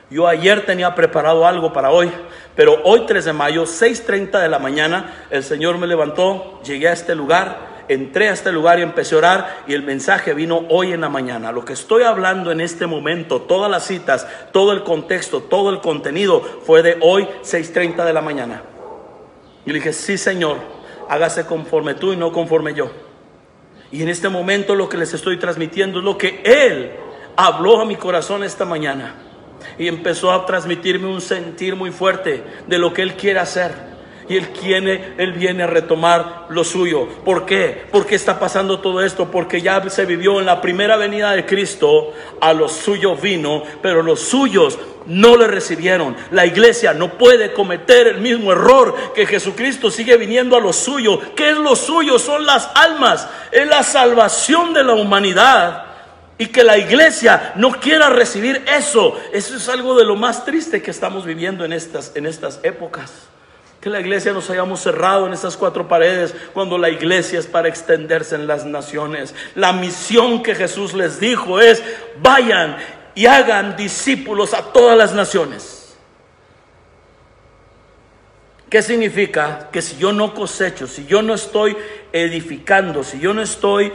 [SPEAKER 1] Yo ayer tenía preparado algo para hoy, pero hoy 3 de mayo, 6:30 de la mañana, el Señor me levantó, llegué a este lugar, entré a este lugar y empecé a orar, y el mensaje vino hoy en la mañana. Lo que estoy hablando en este momento, todas las citas, todo el contexto, todo el contenido fue de hoy 6:30 de la mañana. Y le dije, sí, Señor, hágase conforme tú y no conforme yo. Y en este momento lo que les estoy transmitiendo es lo que Él habló a mi corazón esta mañana. Y empezó a transmitirme un sentir muy fuerte de lo que Él quiere hacer. Y Él viene a retomar lo suyo. ¿Por qué? ¿Por qué está pasando todo esto? Porque ya se vivió en la primera venida de Cristo. A los suyos vino, pero los suyos no le recibieron. La iglesia no puede cometer el mismo error que Jesucristo sigue viniendo a lo suyo. ¿Qué es lo suyo? Son las almas. Es la salvación de la humanidad. Y que la iglesia no quiera recibir eso. Eso es algo de lo más triste que estamos viviendo en estas épocas. Que la iglesia nos hayamos cerrado en estas 4 paredes, cuando la iglesia es para extenderse en las naciones. La misión que Jesús les dijo es: vayan y hagan discípulos a todas las naciones. ¿Qué significa? Que si yo no cosecho, si yo no estoy edificando, si yo no estoy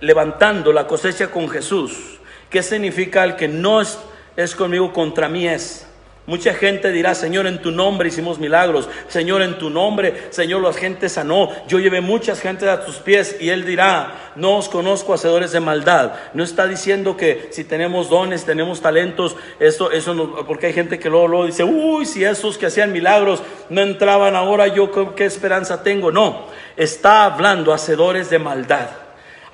[SPEAKER 1] levantando la cosecha con Jesús, ¿qué significa? El que no es conmigo, contra mí es. Mucha gente dirá: Señor, en tu nombre hicimos milagros. Señor, en tu nombre, Señor, la gente sanó. Yo llevé muchas gentes a tus pies. Y Él dirá: no os conozco, hacedores de maldad. No está diciendo que si tenemos dones, tenemos talentos, eso no, porque hay gente que luego dice: uy, si esos que hacían milagros no entraban ahora, yo qué esperanza tengo. No, está hablando hacedores de maldad.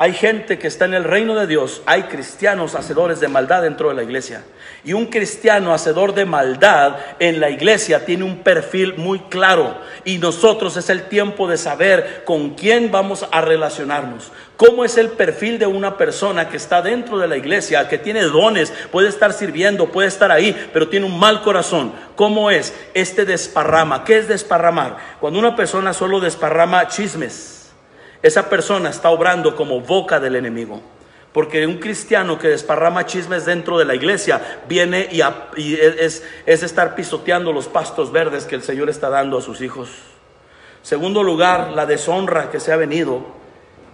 [SPEAKER 1] Hay gente que está en el reino de Dios. Hay cristianos hacedores de maldad dentro de la iglesia. Y un cristiano hacedor de maldad en la iglesia tiene un perfil muy claro. Y nosotros es el tiempo de saber con quién vamos a relacionarnos. ¿Cómo es el perfil de una persona que está dentro de la iglesia, que tiene dones, puede estar sirviendo, puede estar ahí, pero tiene un mal corazón? ¿Cómo es? Desparrama. ¿Qué es desparramar? Cuando una persona solo desparrama chismes, esa persona está obrando como boca del enemigo. Porque un cristiano que desparrama chismes dentro de la iglesia viene y es estar pisoteando los pastos verdes que el Señor está dando a sus hijos. Segundo lugar, la deshonra que se ha venido,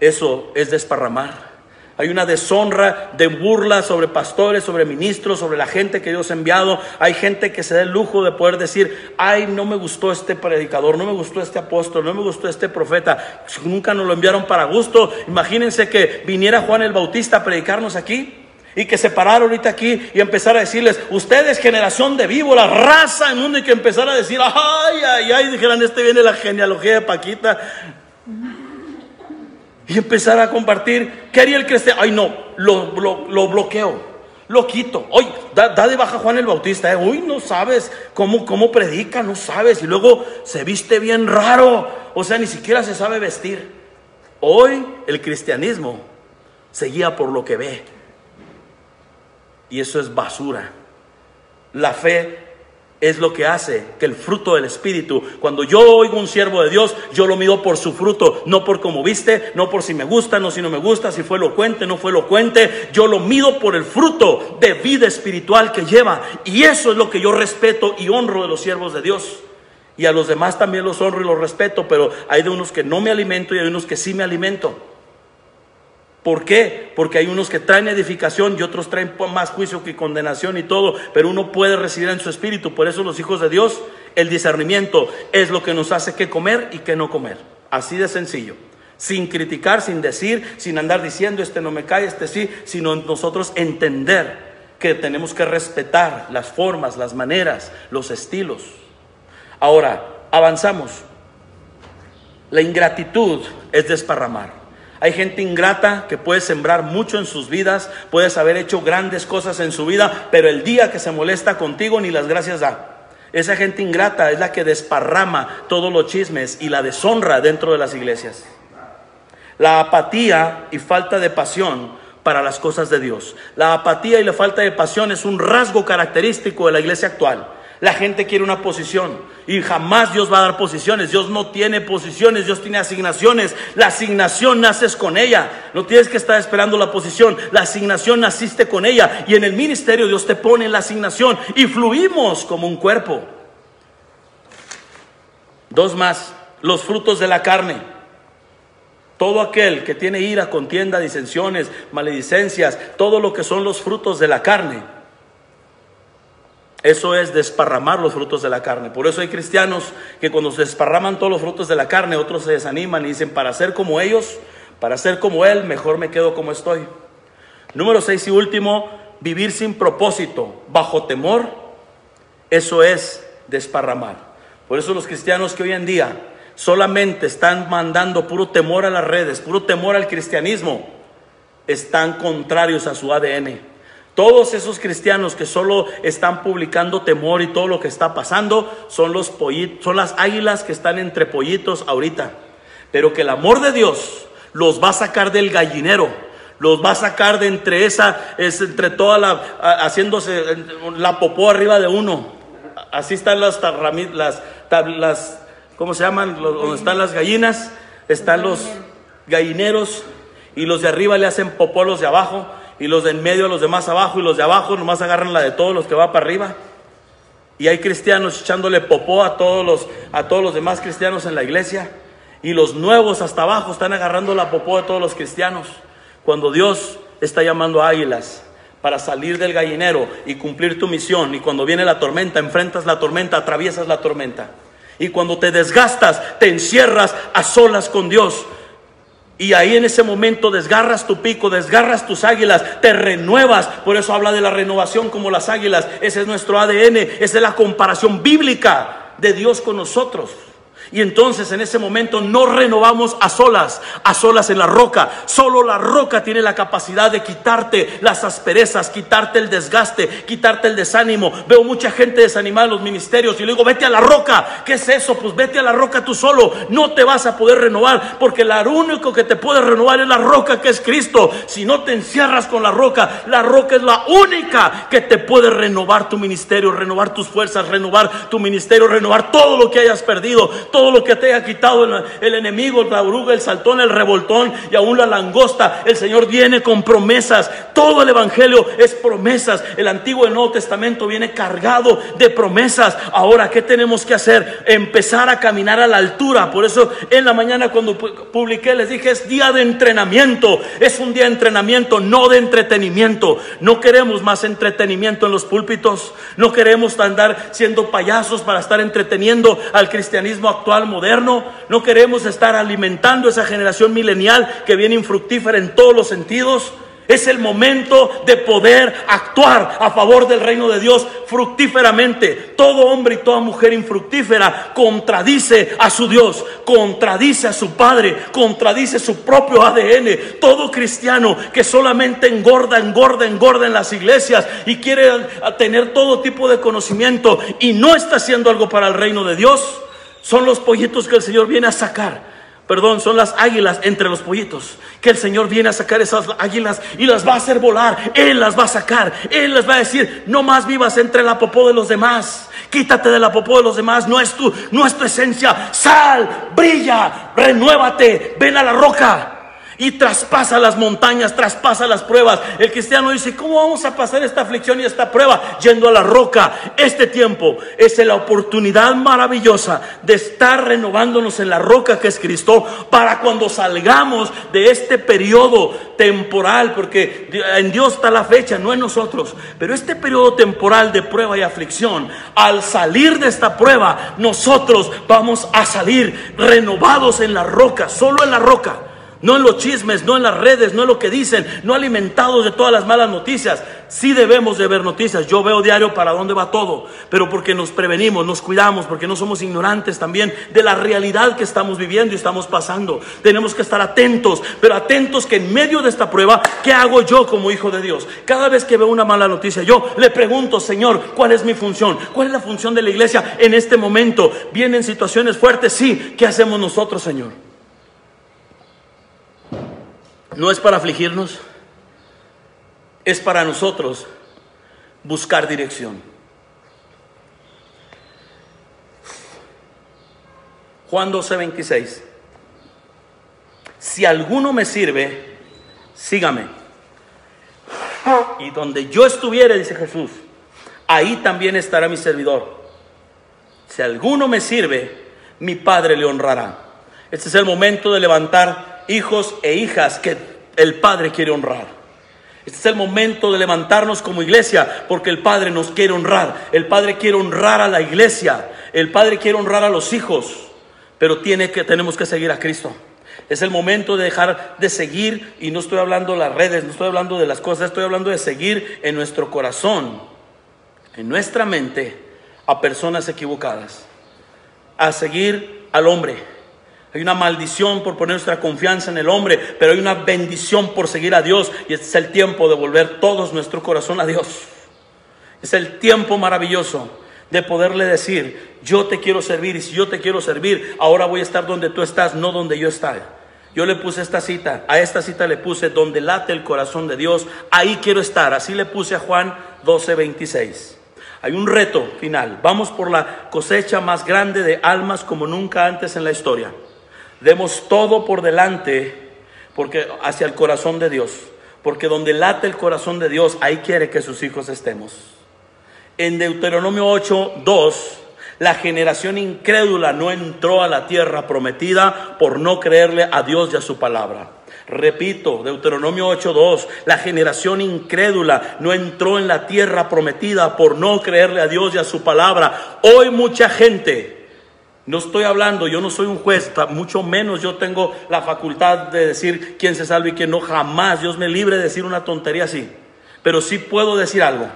[SPEAKER 1] eso es desparramar. Hay una deshonra de burla sobre pastores, sobre ministros, sobre la gente que Dios ha enviado. Hay gente que se da el lujo de poder decir: ay, no me gustó este predicador, no me gustó este apóstol, no me gustó este profeta. Nunca nos lo enviaron para gusto. Imagínense que viniera Juan el Bautista a predicarnos aquí, y que se parara ahorita aquí y empezara a decirles: ustedes, generación de víboras, raza inmunda, y que empezara a decir: ay, ay, ay, dijeran: viene la genealogía de Paquita. Y empezar a compartir. ¿Qué haría el cristiano? Ay, no, lo bloqueo, lo quito. Hoy da de baja Juan el Bautista. Uy, no sabes cómo predica, no sabes. Y luego se viste bien raro. O sea, ni siquiera se sabe vestir. Hoy el cristianismo se guía por lo que ve. Y eso es basura. La fe es lo que hace que el fruto del Espíritu, cuando yo oigo un siervo de Dios, yo lo mido por su fruto, no por cómo viste, no por si me gusta, no si no me gusta, si fue elocuente, no fue elocuente. Yo lo mido por el fruto de vida espiritual que lleva. Y eso es lo que yo respeto y honro de los siervos de Dios. Y a los demás también los honro y los respeto, pero hay de unos que no me alimento y hay unos que sí me alimento. ¿Por qué? Porque hay unos que traen edificación y otros traen más juicio que condenación y todo, pero uno puede recibir en su espíritu. Por eso los hijos de Dios, el discernimiento es lo que nos hace qué comer y qué no comer. Así de sencillo. Sin criticar, sin decir, sin andar diciendo: este no me cae, este sí, sino nosotros entender que tenemos que respetar las formas, las maneras, los estilos. Ahora, avanzamos. La ingratitud es desparramar. Hay gente ingrata que puede sembrar mucho en sus vidas, puedes haber hecho grandes cosas en su vida, pero el día que se molesta contigo ni las gracias da. Esa gente ingrata es la que desparrama todos los chismes y la deshonra dentro de las iglesias. La apatía y falta de pasión para las cosas de Dios. La apatía y la falta de pasión es un rasgo característico de la iglesia actual. La gente quiere una posición y jamás Dios va a dar posiciones. Dios no tiene posiciones, Dios tiene asignaciones. La asignación naces con ella. No tienes que estar esperando la posición. La asignación naciste con ella. Y en el ministerio Dios te pone en la asignación y fluimos como un cuerpo. Dos más, los frutos de la carne. Todo aquel que tiene ira, contienda, disensiones, maledicencias, todo lo que son los frutos de la carne, eso es desparramar los frutos de la carne. Por eso hay cristianos que cuando se desparraman todos los frutos de la carne, otros se desaniman y dicen, para ser como ellos, para ser como él, mejor me quedo como estoy. Número 6 y último, vivir sin propósito, bajo temor, eso es desparramar. Por eso los cristianos que hoy en día solamente están mandando puro temor a las redes, puro temor al cristianismo, están contrarios a su ADN. Todos esos cristianos que solo están publicando temor y todo lo que está pasando son los pollitos, son las águilas que están entre pollitos ahorita. Pero que el amor de Dios los va a sacar del gallinero, los va a sacar de entre toda la, haciéndose la popó arriba de uno. Así están las ¿cómo se llaman? Donde están las gallinas, están los gallineros y los de arriba le hacen popó a los de abajo y los de en medio a los demás abajo y los de abajo nomás agarran la de todos los que va para arriba. Y hay cristianos echándole popó a todos los demás cristianos en la iglesia y los nuevos hasta abajo están agarrando la popó de todos los cristianos, cuando Dios está llamando a águilas para salir del gallinero y cumplir tu misión. Y cuando viene la tormenta, enfrentas la tormenta, atraviesas la tormenta. Y cuando te desgastas, te encierras a solas con Dios. Y ahí en ese momento desgarras tu pico, desgarras tus águilas, te renuevas. Por eso habla de la renovación como las águilas. Ese es nuestro ADN, esa es la comparación bíblica de Dios con nosotros. Y entonces en ese momento no renovamos a solas en la roca. Solo la roca tiene la capacidad de quitarte las asperezas, quitarte el desgaste, quitarte el desánimo. Veo mucha gente desanimada en los ministerios y le digo, vete a la roca. ¿Qué es eso? Pues vete a la roca tú solo. No te vas a poder renovar, porque lo único que te puede renovar es la roca, que es Cristo. Si no te encierras con la roca es la única que te puede renovar tu ministerio, renovar tus fuerzas, renovar tu ministerio, renovar todo lo que hayas perdido, todo lo que te haya quitado el enemigo, la oruga, el saltón, el revoltón y aún la langosta. El Señor viene con promesas. Todo el evangelio es promesas. El Antiguo y el Nuevo Testamento viene cargado de promesas. Ahora, ¿qué tenemos que hacer? Empezar a caminar a la altura. Por eso en la mañana cuando publiqué les dije, es día de entrenamiento. Es un día de entrenamiento, no de entretenimiento. No queremos más entretenimiento en los púlpitos. No queremos andar siendo payasos para estar entreteniendo al cristianismo actual moderno. No queremos estar alimentando esa generación milenial que viene infructífera en todos los sentidos. Es el momento de poder actuar a favor del reino de Dios fructíferamente. Todo hombre y toda mujer infructífera contradice a su Dios, contradice a su Padre, contradice su propio ADN. Todo cristiano que solamente engorda en las iglesias y quiere tener todo tipo de conocimiento y no está haciendo algo para el reino de Dios, son los pollitos que el Señor viene a sacar. Son las águilas entre los pollitos, que el Señor viene a sacar esas águilas y las va a hacer volar. Él las va a sacar. Él les va a decir, no más vivas entre la popó de los demás. Quítate de la popó de los demás. No es tu esencia. Sal, brilla, renuévate, ven a la roca y traspasa las montañas, traspasa las pruebas. El cristiano dice, ¿cómo vamos a pasar esta aflicción y esta prueba? Yendo a la roca. Este tiempo es la oportunidad maravillosa de estar renovándonos en la roca que es Cristo, para cuando salgamos de este periodo temporal, porque en Dios está la fecha, no en nosotros, pero este periodo temporal de prueba y aflicción, al salir de esta prueba, nosotros vamos a salir renovados en la roca, solo en la roca. no en los chismes, no en las redes, no en lo que dicen, no alimentados de todas las malas noticias. Sí debemos de ver noticias. Yo veo diario para dónde va todo, pero porque nos prevenimos, nos cuidamos, porque no somos ignorantes también de la realidad que estamos viviendo y estamos pasando. Tenemos que estar atentos, pero atentos que en medio de esta prueba, ¿qué hago yo como hijo de Dios? Cada vez que veo una mala noticia, yo le pregunto: Señor, ¿cuál es mi función? ¿Cuál es la función de la iglesia en este momento? Vienen situaciones fuertes, sí. ¿Qué hacemos nosotros, Señor? No es para afligirnos, es para nosotros buscar dirección. Juan 12:26. Si alguno me sirve, sígame. Y donde yo estuviere, dice Jesús, ahí también estará mi servidor. Si alguno me sirve, mi Padre le honrará. Este es el momento de levantar hijos e hijas que el Padre quiere honrar. Este es el momento de levantarnos como iglesia, porque el Padre nos quiere honrar. El Padre quiere honrar a la iglesia. El Padre quiere honrar a los hijos. Pero tenemos que seguir a Cristo. Es el momento de dejar de seguir, y no estoy hablando de las redes, no estoy hablando de las cosas, estoy hablando de seguir en nuestro corazón, en nuestra mente, a personas equivocadas, a seguir al hombre. Hay una maldición por poner nuestra confianza en el hombre, pero hay una bendición por seguir a Dios, y este es el tiempo de volver todos nuestro corazón a Dios. Es el tiempo maravilloso de poderle decir: yo te quiero servir, y si yo te quiero servir, ahora voy a estar donde tú estás, no donde yo estoy. Yo le puse esta cita, a esta cita le puse: donde late el corazón de Dios, ahí quiero estar. Así le puse a Juan 12:26. Hay un reto final. Vamos por la cosecha más grande de almas como nunca antes en la historia. Demos todo por delante, porque hacia el corazón de Dios, porque donde late el corazón de Dios, ahí quiere que sus hijos estemos. En Deuteronomio 8:2, la generación incrédula no entró a la tierra prometida por no creerle a Dios y a su palabra. Repito, Deuteronomio 8:2, la generación incrédula no entró en la tierra prometida por no creerle a Dios y a su palabra. Hoy mucha gente, no estoy hablando, yo no soy un juez, mucho menos yo tengo la facultad de decir quién se salva y quién no, jamás. Dios me libre de decir una tontería así. Pero sí puedo decir algo: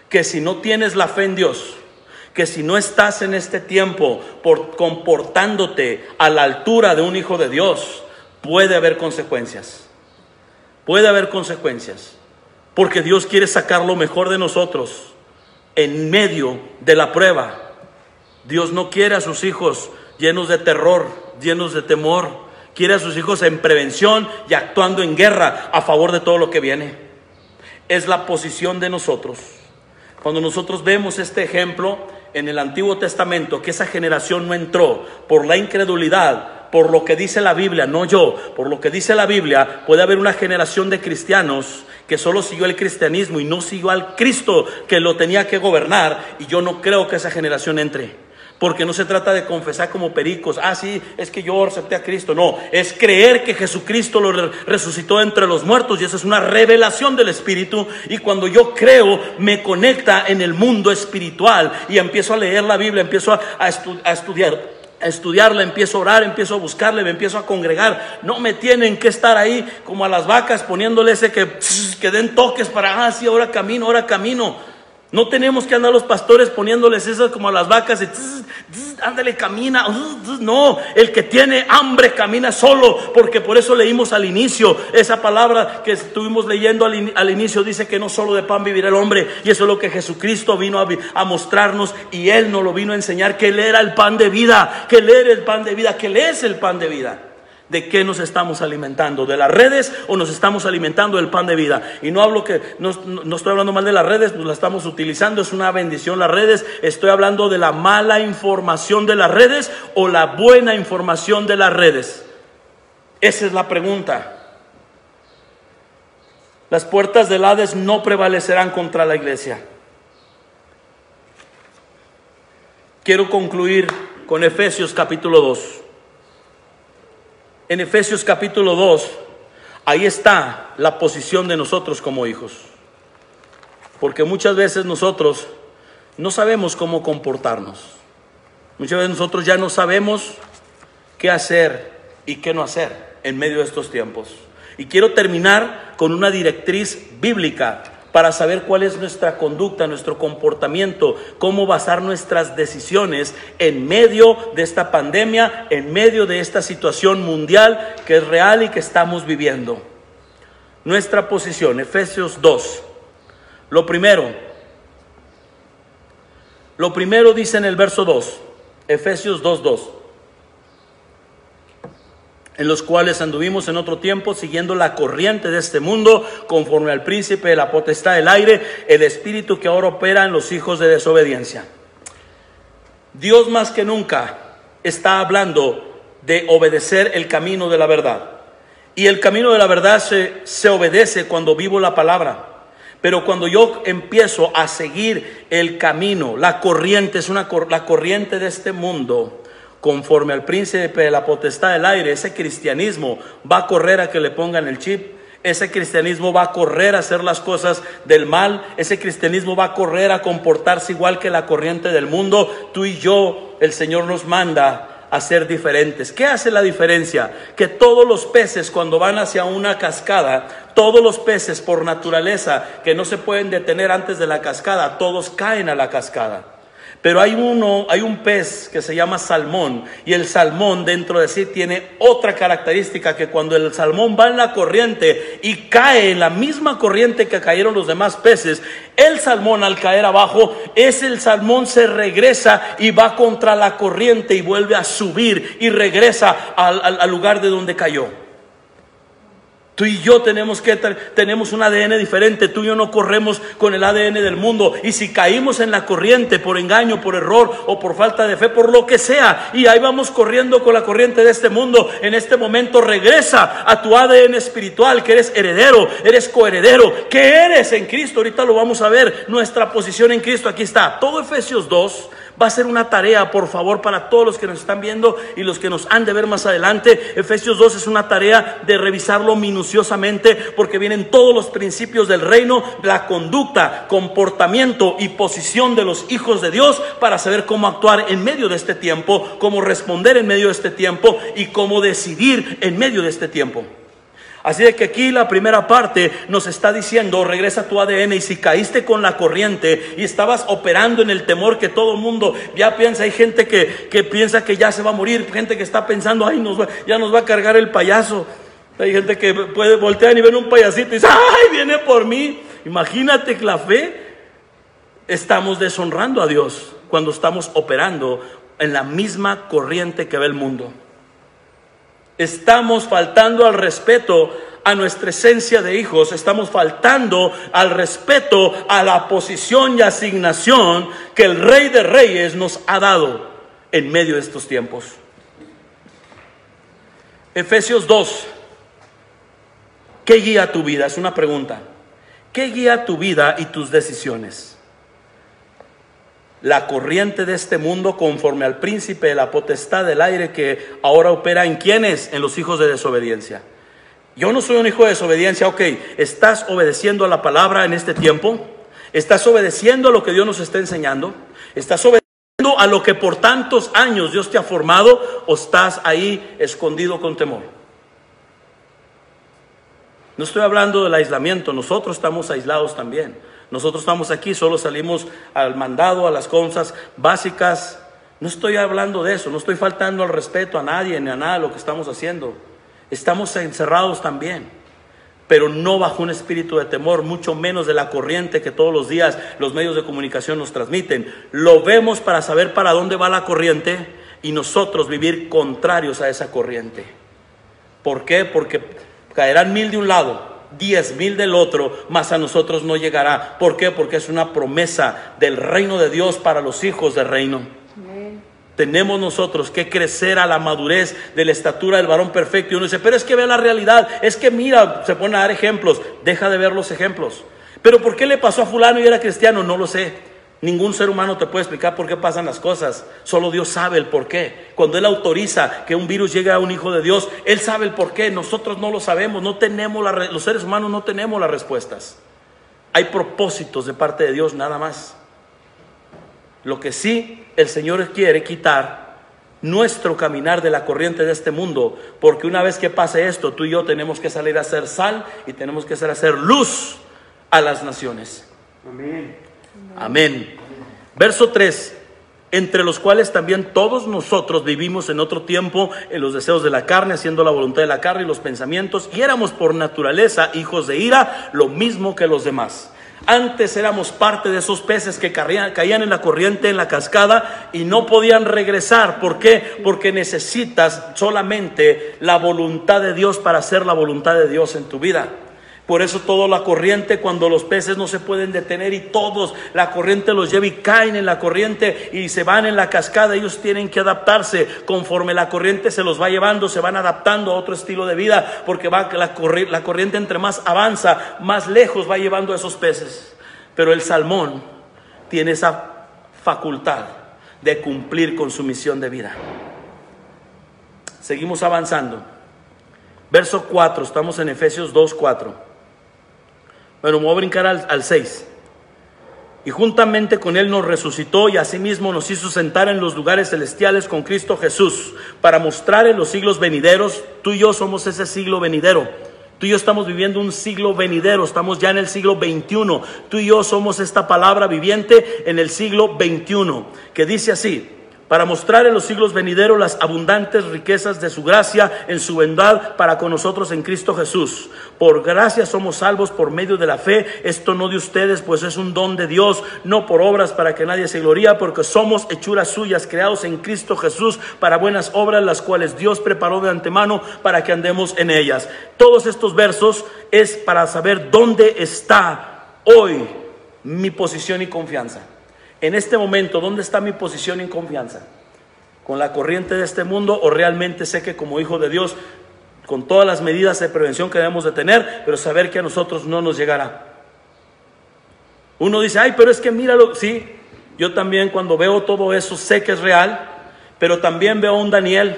[SPEAKER 1] que si no tienes la fe en Dios, que si no estás en este tiempo comportándote a la altura de un hijo de Dios, puede haber consecuencias. Puede haber consecuencias, porque Dios quiere sacar lo mejor de nosotros en medio de la prueba. Dios no quiere a sus hijos llenos de terror, llenos de temor. Quiere a sus hijos en prevención y actuando en guerra a favor de todo lo que viene. Es la posición de nosotros. Cuando nosotros vemos este ejemplo en el Antiguo Testamento, que esa generación no entró por la incredulidad, por lo que dice la Biblia, no yo, por lo que dice la Biblia, puede haber una generación de cristianos que solo siguió el cristianismo y no siguió al Cristo que lo tenía que gobernar, y yo no creo que esa generación entre. Porque no se trata de confesar como pericos: ah, sí, es que yo acepté a Cristo. No, es creer que Jesucristo lo resucitó entre los muertos, y esa es una revelación del Espíritu. Y cuando yo creo, me conecta en el mundo espiritual, y empiezo a leer la Biblia, empiezo a estudiarla, empiezo a orar, empiezo a buscarle, me empiezo a congregar. No me tienen que estar ahí como a las vacas poniéndole ese que den toques para: ah, sí, ahora camino, ahora camino. No tenemos que andar los pastores poniéndoles esas como a las vacas, ándale, camina. No, el que tiene hambre camina solo, porque por eso leímos al inicio esa palabra que estuvimos leyendo al inicio. Dice que no solo de pan vivirá el hombre, y eso es lo que Jesucristo vino a mostrarnos, y Él nos lo vino a enseñar, que Él era el pan de vida, que Él era el pan de vida, que Él es el pan de vida. ¿De qué nos estamos alimentando? ¿De las redes o nos estamos alimentando del pan de vida? Y no estoy hablando mal de las redes, pues las estamos utilizando, es una bendición las redes. Estoy hablando de la mala información de las redes o la buena información de las redes. Esa es la pregunta. Las puertas del Hades no prevalecerán contra la iglesia. Quiero concluir con Efesios capítulo 2. En Efesios capítulo 2, ahí está la posición de nosotros como hijos. Porque muchas veces nosotros no sabemos cómo comportarnos. Muchas veces nosotros ya no sabemos qué hacer y qué no hacer. en medio de estos tiempos. Y quiero terminar con una directriz bíblica para saber cuál es nuestra conducta, nuestro comportamiento, cómo basar nuestras decisiones en medio de esta pandemia, en medio de esta situación mundial que es real y que estamos viviendo. Nuestra posición, Efesios 2. Lo primero dice en el verso 2, Efesios 2:2. En los cuales anduvimos en otro tiempo, siguiendo la corriente de este mundo, conforme al príncipe de la potestad del aire, el espíritu que ahora opera en los hijos de desobediencia. Dios más que nunca está hablando de obedecer el camino de la verdad. Y el camino de la verdad se obedece cuando vivo la palabra. Pero cuando yo empiezo a seguir el camino, la corriente es la corriente de este mundo, conforme al príncipe de la potestad del aire, ese cristianismo va a correr a que le pongan el chip. Ese cristianismo va a correr a hacer las cosas del mal. Ese cristianismo va a correr a comportarse igual que la corriente del mundo. Tú y yo, el Señor nos manda a ser diferentes. ¿Qué hace la diferencia? Que todos los peces, cuando van hacia una cascada, todos los peces por naturaleza que no se pueden detener antes de la cascada, todos caen a la cascada. Pero hay un pez que se llama salmón, y el salmón dentro de sí tiene otra característica, que cuando el salmón va en la corriente y cae en la misma corriente que cayeron los demás peces, el salmón al caer abajo, el salmón se regresa y va contra la corriente y vuelve a subir y regresa al lugar de donde cayó. Tú y yo tenemos un ADN diferente. Tú y yo no corremos con el ADN del mundo. Y si caímos en la corriente por engaño, por error o por falta de fe, por lo que sea, y ahí vamos corriendo con la corriente de este mundo, en este momento regresa a tu ADN espiritual, que eres heredero, eres coheredero, que eres en Cristo. Ahorita lo vamos a ver, nuestra posición en Cristo. Aquí está, todo Efesios 2. Va a ser una tarea, por favor, para todos los que nos están viendo y los que nos han de ver más adelante. Efesios 2 es una tarea de revisarlo minuciosamente, porque vienen todos los principios del reino, la conducta, comportamiento y posición de los hijos de Dios, para saber cómo actuar en medio de este tiempo, cómo responder en medio de este tiempo y cómo decidir en medio de este tiempo. Así de que aquí la primera parte nos está diciendo: regresa a tu ADN. Y si caíste con la corriente y estabas operando en el temor que todo el mundo ya piensa, hay gente que piensa que ya se va a morir, gente que está pensando, ay, ya nos va a cargar el payaso. Hay gente que puede voltear y ver un payasito y dice, ay, viene por mí. Imagínate que la fe, estamos deshonrando a Dios cuando estamos operando en la misma corriente que ve el mundo. Estamos faltando al respeto a nuestra esencia de hijos. Estamos faltando al respeto a la posición y asignación que el Rey de Reyes nos ha dado en medio de estos tiempos. Efesios 2. ¿Qué guía tu vida? Es una pregunta. ¿Qué guía tu vida y tus decisiones? La corriente de este mundo, conforme al príncipe de la potestad del aire, que ahora opera en ¿quiénes? En los hijos de desobediencia. Yo no soy un hijo de desobediencia. Ok, ¿estás obedeciendo a la palabra en este tiempo? ¿Estás obedeciendo a lo que Dios nos está enseñando? ¿Estás obedeciendo a lo que por tantos años Dios te ha formado? ¿O estás ahí escondido con temor? No estoy hablando del aislamiento. Nosotros estamos aislados también. Nosotros estamos aquí, solo salimos al mandado, a las cosas básicas. No estoy hablando de eso, no estoy faltando al respeto a nadie ni a nada de lo que estamos haciendo. Estamos encerrados también, pero no bajo un espíritu de temor, mucho menos de la corriente que todos los días los medios de comunicación nos transmiten. Lo vemos para saber para dónde va la corriente y nosotros vivir contrarios a esa corriente. ¿Por qué? Porque caerán 1000 de un lado, 10,000 del otro, mas a nosotros no llegará. ¿Por qué? Porque es una promesa del reino de Dios para los hijos del reino. Amén. Tenemos nosotros que crecer a la madurez de la estatura del varón perfecto. Y uno dice, pero es que ve la realidad, es que mira, se pone a dar ejemplos. Deja de ver los ejemplos. Pero ¿por qué le pasó a fulano y era cristiano? No lo sé. Ningún ser humano te puede explicar por qué pasan las cosas. Solo Dios sabe el por qué. Cuando Él autoriza que un virus llegue a un hijo de Dios, Él sabe el por qué. Nosotros no lo sabemos. No tenemos los seres humanos no tenemos las respuestas. Hay propósitos de parte de Dios, nada más. Lo que sí el Señor quiere quitar nuestro caminar de la corriente de este mundo, porque una vez que pase esto, tú y yo tenemos que salir a ser sal y tenemos que salir a hacer luz a las naciones. Amén. Amén. Verso 3: entre los cuales también todos nosotros vivimos en otro tiempo en los deseos de la carne, haciendo la voluntad de la carne y los pensamientos, y éramos por naturaleza hijos de ira, lo mismo que los demás. Antes éramos parte de esos peces que caían en la corriente, en la cascada, y no podían regresar. ¿Por qué? Porque necesitas solamente la voluntad de Dios para hacer la voluntad de Dios en tu vida. Por eso toda la corriente, cuando los peces no se pueden detener y todos, la corriente los lleva y caen en la corriente y se van en la cascada, ellos tienen que adaptarse. Conforme la corriente se los va llevando, se van adaptando a otro estilo de vida, porque la corriente entre más avanza, más lejos va llevando a esos peces. Pero el salmón tiene esa facultad de cumplir con su misión de vida. Seguimos avanzando. Verso 4, estamos en Efesios 2:4. Bueno, me voy a brincar al 6. Y juntamente con Él nos resucitó y asimismo nos hizo sentar en los lugares celestiales con Cristo Jesús, para mostrar en los siglos venideros. Tú y yo somos ese siglo venidero. Tú y yo estamos viviendo un siglo venidero, estamos ya en el siglo 21. Tú y yo somos esta palabra viviente en el siglo 21, que dice así: para mostrar en los siglos venideros las abundantes riquezas de su gracia en su bondad para con nosotros en Cristo Jesús. Por gracia somos salvos por medio de la fe, esto no de ustedes, pues es un don de Dios, no por obras para que nadie se gloríe, porque somos hechuras suyas, creados en Cristo Jesús para buenas obras, las cuales Dios preparó de antemano para que andemos en ellas. Todos estos versos es para saber dónde está hoy mi posición y confianza. En este momento, ¿dónde está mi posición y confianza? ¿Con la corriente de este mundo, o realmente sé que como hijo de Dios, con todas las medidas de prevención que debemos de tener, pero saber que a nosotros no nos llegará? Uno dice, ay, pero es que míralo. Sí, yo también cuando veo todo eso sé que es real, pero también veo a un Daniel,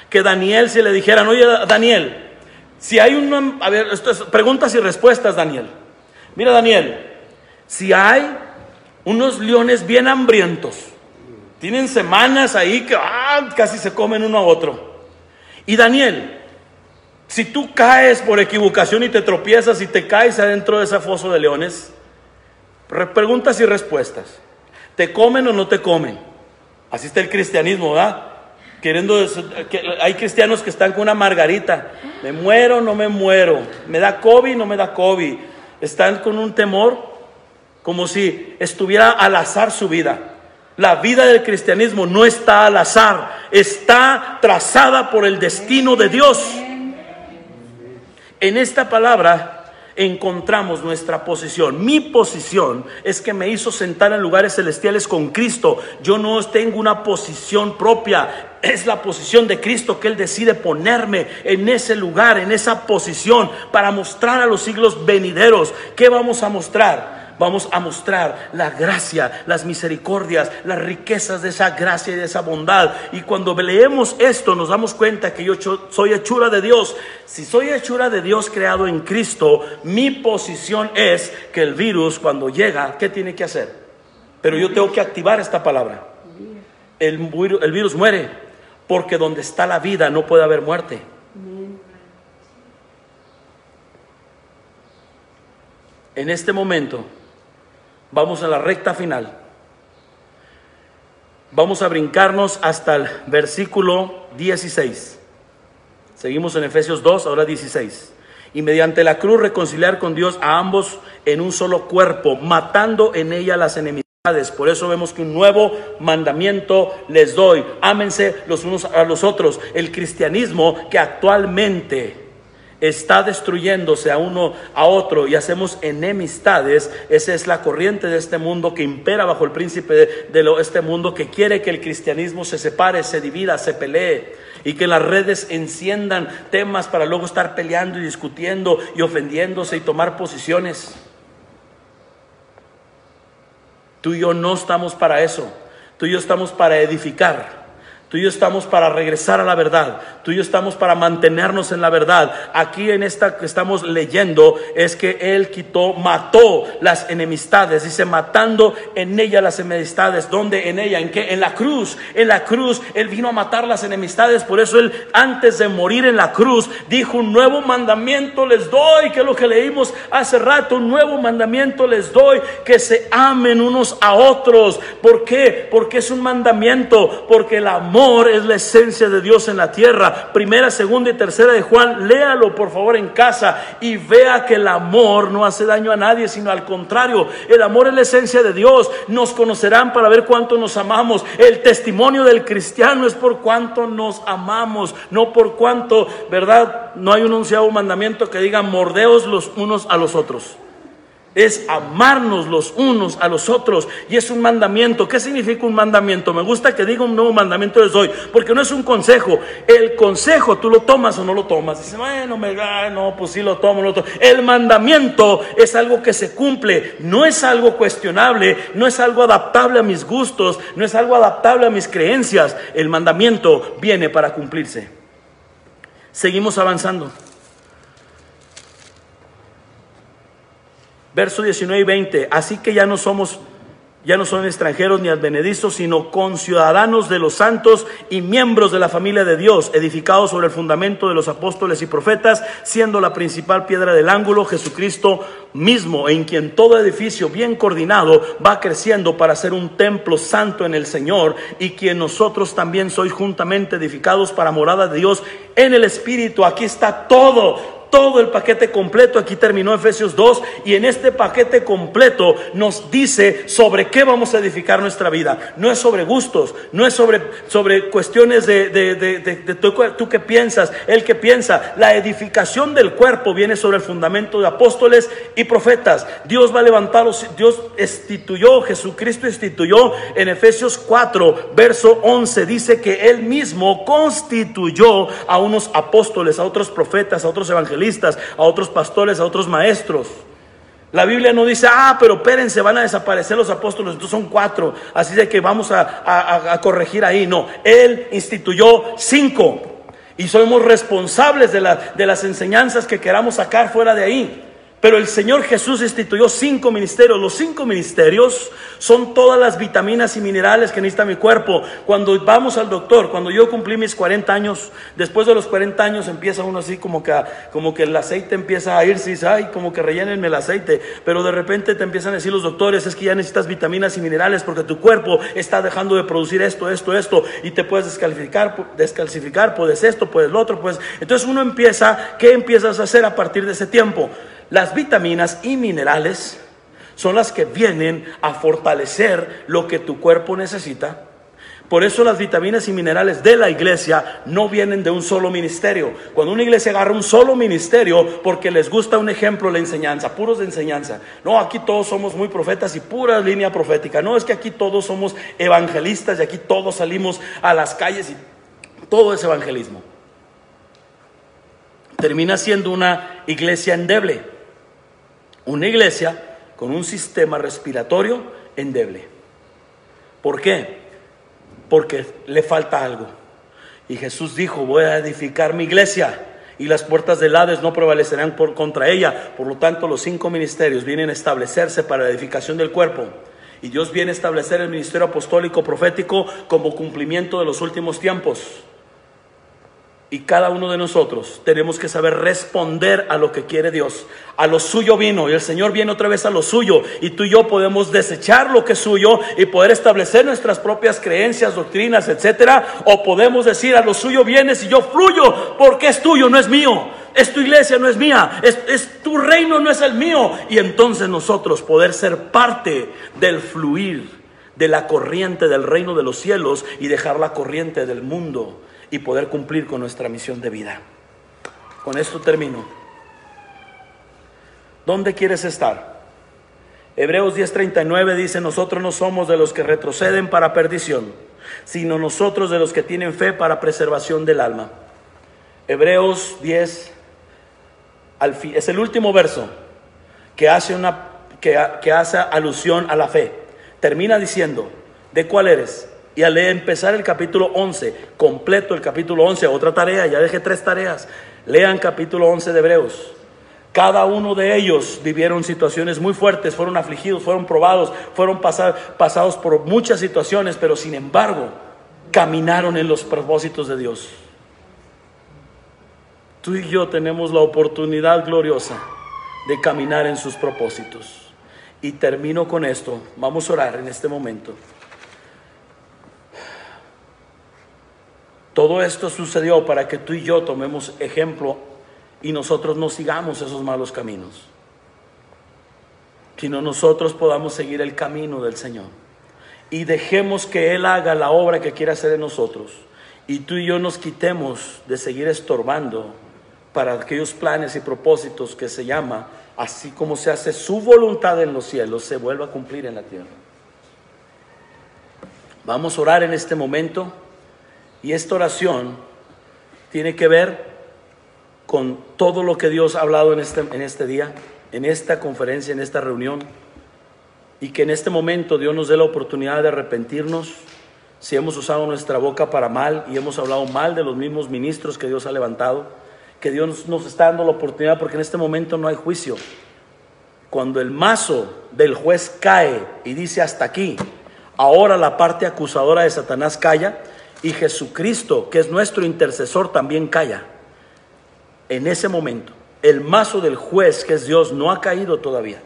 [SPEAKER 1] que Daniel, si le dijeran, oye Daniel, si hay una, a ver, esto es preguntas y respuestas, Daniel. Mira, Daniel, si hay unos leones bien hambrientos, tienen semanas ahí que casi se comen uno a otro, y Daniel, si tú caes por equivocación y te tropiezas y te caes adentro de ese foso de leones, preguntas y respuestas, ¿te comen o no te comen? Así está el cristianismo, ¿verdad? Hay cristianos que están con una margarita, me muero o no me muero, me da COVID o no me da COVID. Están con un temor como si estuviera al azar su vida. La vida del cristianismo no está al azar, está trazada por el destino de Dios. En esta palabra encontramos nuestra posición. Mi posición es que me hizo sentar en lugares celestiales con Cristo. Yo no tengo una posición propia, es la posición de Cristo, que Él decide ponerme en ese lugar, en esa posición, para mostrar a los siglos venideros. ¿Qué vamos a mostrar? Vamos a mostrar la gracia, las misericordias, las riquezas de esa gracia y de esa bondad. Y cuando leemos esto nos damos cuenta que yo soy hechura de Dios. Si soy hechura de Dios creado en Cristo, mi posición es que el virus cuando llega, ¿qué tiene que hacer? Pero yo tengo que activar esta palabra. El virus muere, porque donde está la vida no puede haber muerte. En este momento vamos a la recta final. Vamos a brincarnos hasta el versículo 16. Seguimos en Efesios 2, ahora 16. Y mediante la cruz reconciliar con Dios a ambos en un solo cuerpo, matando en ella las enemistades. Por eso vemos que un nuevo mandamiento les doy: ámense los unos a los otros. El cristianismo que actualmente está destruyéndose a uno a otro y hacemos enemistades, esa es la corriente de este mundo que impera bajo el príncipe de este mundo, que quiere que el cristianismo se separe, se divida, se pelee, y que las redes enciendan temas para luego estar peleando y discutiendo y ofendiéndose y tomar posiciones. Tú y yo no estamos para eso. Tú y yo estamos para edificar. Tú y yo estamos para regresar a la verdad. Tú y yo estamos para mantenernos en la verdad. Aquí en esta que estamos leyendo es que Él mató las enemistades. Dice, matando en ella las enemistades. ¿Dónde? En ella. ¿En qué? En la cruz. En la cruz Él vino a matar las enemistades. Por eso Él, antes de morir en la cruz, dijo: un nuevo mandamiento les doy, que es lo que leímos hace rato. Un nuevo mandamiento les doy, que se amen unos a otros. ¿Por qué? Porque es un mandamiento. Porque el amor es la esencia de Dios en la tierra. Primera, segunda y tercera de Juan, léalo por favor en casa y vea que el amor no hace daño a nadie, sino al contrario. El amor es la esencia de Dios. Nos conocerán para ver cuánto nos amamos. El testimonio del cristiano es por cuánto nos amamos, no por cuánto, ¿verdad? No hay un 11º mandamiento que diga: mordeos los unos a los otros. Es amarnos los unos a los otros. Y es un mandamiento. ¿Qué significa un mandamiento? Me gusta que diga: un nuevo mandamiento les doy, porque no es un consejo. El consejo tú lo tomas o no lo tomas. Dice: bueno, no, pues sí lo tomo, no lo tomo. El mandamiento es algo que se cumple. No es algo cuestionable. No es algo adaptable a mis gustos. No es algo adaptable a mis creencias. El mandamiento viene para cumplirse. Seguimos avanzando. Verso 19 y 20. Así que ya no son extranjeros ni advenedizos, sino conciudadanos de los santos y miembros de la familia de Dios, edificados sobre el fundamento de los apóstoles y profetas, siendo la principal piedra del ángulo Jesucristo mismo, en quien todo edificio bien coordinado va creciendo para ser un templo santo en el Señor, y quien nosotros también sois juntamente edificados para morada de Dios en el Espíritu. Aquí está todo el paquete completo. Aquí terminó Efesios 2, y en este paquete completo nos dice sobre qué vamos a edificar nuestra vida. No es sobre gustos, no es sobre cuestiones de tú qué piensas, él qué piensa. La edificación del cuerpo viene sobre el fundamento de apóstoles y profetas. Dios va a levantarlos. Jesucristo instituyó en Efesios 4 verso 11, dice que Él mismo constituyó a unos apóstoles, a otros profetas, a otros evangelistas, a otros pastores, a otros maestros. La Biblia no dice: pero espérense, van a desaparecer los apóstoles, entonces son 4, así de que vamos a corregir ahí. No, Él instituyó 5 y somos responsables de las enseñanzas que queramos sacar fuera de ahí. Pero el Señor Jesús instituyó 5 ministerios. Los 5 ministerios son todas las vitaminas y minerales que necesita mi cuerpo. Cuando vamos al doctor, cuando yo cumplí mis 40 años, después de los 40 años empieza uno así como que el aceite empieza a irse y dice: ay, como que rellénenme el aceite. Pero de repente te empiezan a decir los doctores: es que ya necesitas vitaminas y minerales porque tu cuerpo está dejando de producir esto, y te puedes descalcificar, puedes esto, puedes lo otro, pues. Entonces uno empieza, ¿qué empiezas a hacer a partir de ese tiempo? Las vitaminas y minerales son las que vienen a fortalecer lo que tu cuerpo necesita. Por eso las vitaminas y minerales de la iglesia no vienen de un solo ministerio. Cuando una iglesia agarra un solo ministerio porque les gusta, un ejemplo, la enseñanza, puros de enseñanza. No, aquí todos somos muy profetas y pura línea profética. No, es que aquí todos somos evangelistas y aquí todos salimos a las calles y todo es evangelismo. Termina siendo una iglesia endeble. Una iglesia con un sistema respiratorio endeble. ¿Por qué? Porque le falta algo. Y Jesús dijo: voy a edificar mi iglesia y las puertas del Hades no prevalecerán contra ella. Por lo tanto, los 5 ministerios vienen a establecerse para la edificación del cuerpo. Y Dios viene a establecer el ministerio apostólico profético como cumplimiento de los últimos tiempos. Y cada uno de nosotros tenemos que saber responder a lo que quiere Dios. A lo suyo vino, y el Señor viene otra vez a lo suyo. Y tú y yo podemos desechar lo que es suyo y poder establecer nuestras propias creencias, doctrinas, etcétera. O podemos decir: a lo suyo vienes y yo fluyo porque es tuyo, no es mío. Es tu iglesia, no es mía. Es tu reino, no es el mío. Y entonces nosotros poder ser parte del fluir de la corriente del reino de los cielos y dejar la corriente del mundo y poder cumplir con nuestra misión de vida. Con esto termino. ¿Dónde quieres estar? Hebreos 10:39 dice: nosotros no somos de los que retroceden para perdición, sino nosotros de los que tienen fe para preservación del alma. Hebreos 10 es el último verso que hace alusión a la fe. Termina diciendo: ¿de cuál eres? Y al empezar el capítulo 11, completo el capítulo 11, otra tarea, ya dejé 3 tareas. Lean capítulo 11 de Hebreos. Cada uno de ellos vivieron situaciones muy fuertes, fueron afligidos, fueron probados, fueron pasados por muchas situaciones, pero sin embargo, caminaron en los propósitos de Dios. Tú y yo tenemos la oportunidad gloriosa de caminar en sus propósitos. Y termino con esto. Vamos a orar en este momento. Todo esto sucedió para que tú y yo tomemos ejemplo y nosotros no sigamos esos malos caminos, sino nosotros podamos seguir el camino del Señor y dejemos que Él haga la obra que quiere hacer en nosotros, y tú y yo nos quitemos de seguir estorbando para aquellos planes y propósitos que se llama, así como se hace su voluntad en los cielos, se vuelva a cumplir en la tierra. Vamos a orar en este momento. Y esta oración tiene que ver con todo lo que Dios ha hablado en este día, en esta conferencia, en esta reunión. Y que en este momento Dios nos dé la oportunidad de arrepentirnos si hemos usado nuestra boca para mal y hemos hablado mal de los mismos ministros que Dios ha levantado. Que Dios nos está dando la oportunidad, porque en este momento no hay juicio. Cuando el mazo del juez cae y dice hasta aquí, ahora la parte acusadora de Satanás calla. Y Jesucristo, que es nuestro intercesor, también calla. En ese momento, el mazo del juez, que es Dios, no ha caído todavía.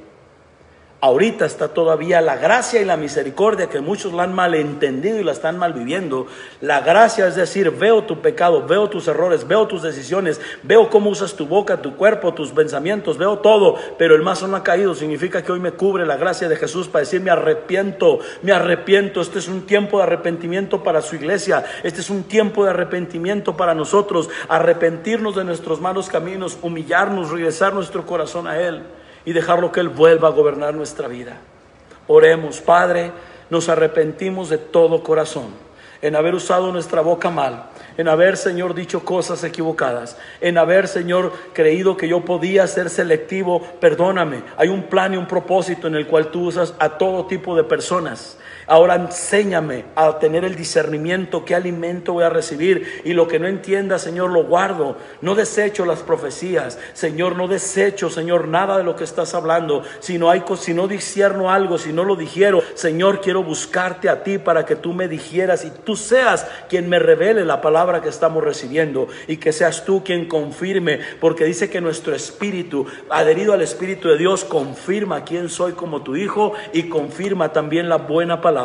[SPEAKER 1] Ahorita está todavía la gracia y la misericordia, que muchos la han malentendido y la están mal viviendo. La gracia es decir, veo tu pecado, veo tus errores, veo tus decisiones, veo cómo usas tu boca, tu cuerpo, tus pensamientos, veo todo, pero el mazo no ha caído. Significa que hoy me cubre la gracia de Jesús para decir, me arrepiento. Este es un tiempo de arrepentimiento para su iglesia. Este es un tiempo de arrepentimiento para nosotros. Arrepentirnos de nuestros malos caminos, humillarnos, regresar nuestro corazón a Él y dejarlo que Él vuelva a gobernar nuestra vida. Oremos. Padre, nos arrepentimos de todo corazón en haber usado nuestra boca mal, en haber, Señor, dicho cosas equivocadas, en haber, Señor, creído que yo podía ser selectivo. Perdóname. Hay un plan y un propósito en el cual tú usas a todo tipo de personas. Ahora enséñame a tener el discernimiento, qué alimento voy a recibir, y lo que no entienda, Señor, lo guardo. No desecho las profecías, Señor, no desecho, Señor, nada de lo que estás hablando. Si no discierno algo, si no lo digiero, Señor, quiero buscarte a ti para que tú me digieras y tú seas quien me revele la palabra que estamos recibiendo, y que seas tú quien confirme, porque dice que nuestro espíritu, adherido al Espíritu de Dios, confirma quién soy como tu hijo y confirma también la buena palabra.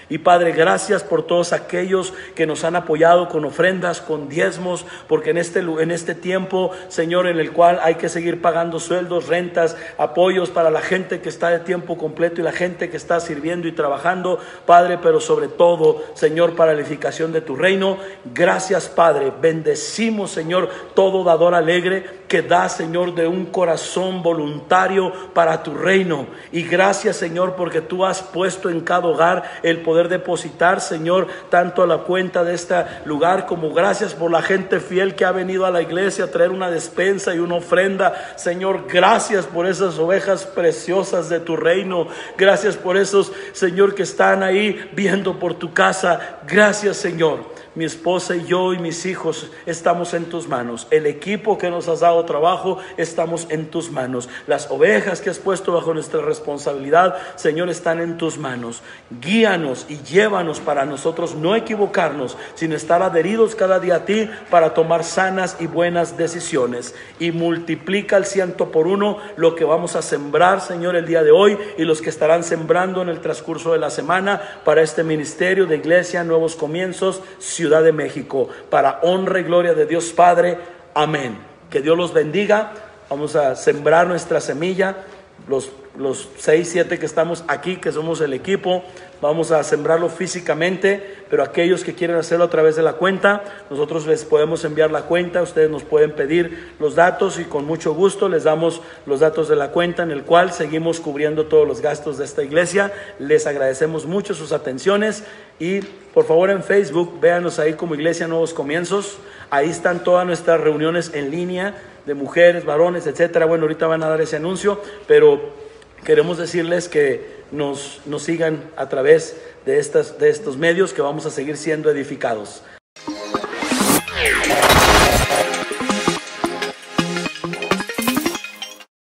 [SPEAKER 1] Y Padre, gracias por todos aquellos que nos han apoyado con ofrendas, con diezmos, porque en este tiempo, Señor, en el cual hay que seguir pagando sueldos, rentas, apoyos para la gente que está de tiempo completo y la gente que está sirviendo y trabajando, Padre, pero sobre todo, Señor, para la edificación de tu reino. Gracias, Padre. Bendecimos, Señor, todo dador alegre que da, Señor, de un corazón voluntario para tu reino. Y gracias, Señor, porque tú has puesto en cada hogar el poder depositar, Señor, tanto a la cuenta de este lugar, como gracias por la gente fiel que ha venido a la iglesia a traer una despensa y una ofrenda. Señor, gracias por esas ovejas preciosas de tu reino. Gracias por esos, Señor, que están ahí viendo por tu casa. Gracias, Señor. Mi esposa y yo y mis hijos estamos en tus manos. El equipo que nos has dado trabajo, estamos en tus manos. Las ovejas que has puesto bajo nuestra responsabilidad, Señor, están en tus manos. Guíanos y llévanos para nosotros no equivocarnos, sino estar adheridos cada día a ti para tomar sanas y buenas decisiones. Y multiplica al 100 por 1 lo que vamos a sembrar, Señor, el día de hoy, y los que estarán sembrando en el transcurso de la semana para este ministerio de Iglesia Nuevos Comienzos, Ciudad de México, para honra y gloria de Dios Padre. Amén. Que Dios los bendiga. Vamos a sembrar nuestra semilla. Los 6, 7 que estamos aquí, que somos el equipo, vamos a sembrarlo físicamente, pero aquellos que quieren hacerlo a través de la cuenta, nosotros les podemos enviar la cuenta. Ustedes nos pueden pedir los datos y con mucho gusto les damos los datos de la cuenta, en el cual seguimos cubriendo todos los gastos de esta iglesia. Les agradecemos mucho sus atenciones, y por favor en Facebook véanos ahí como Iglesia Nuevos Comienzos. Ahí están todas nuestras reuniones en línea de mujeres, varones, etcétera. Bueno, ahorita van a dar ese anuncio, pero queremos decirles que nos sigan a través de estos medios, que vamos a seguir siendo edificados.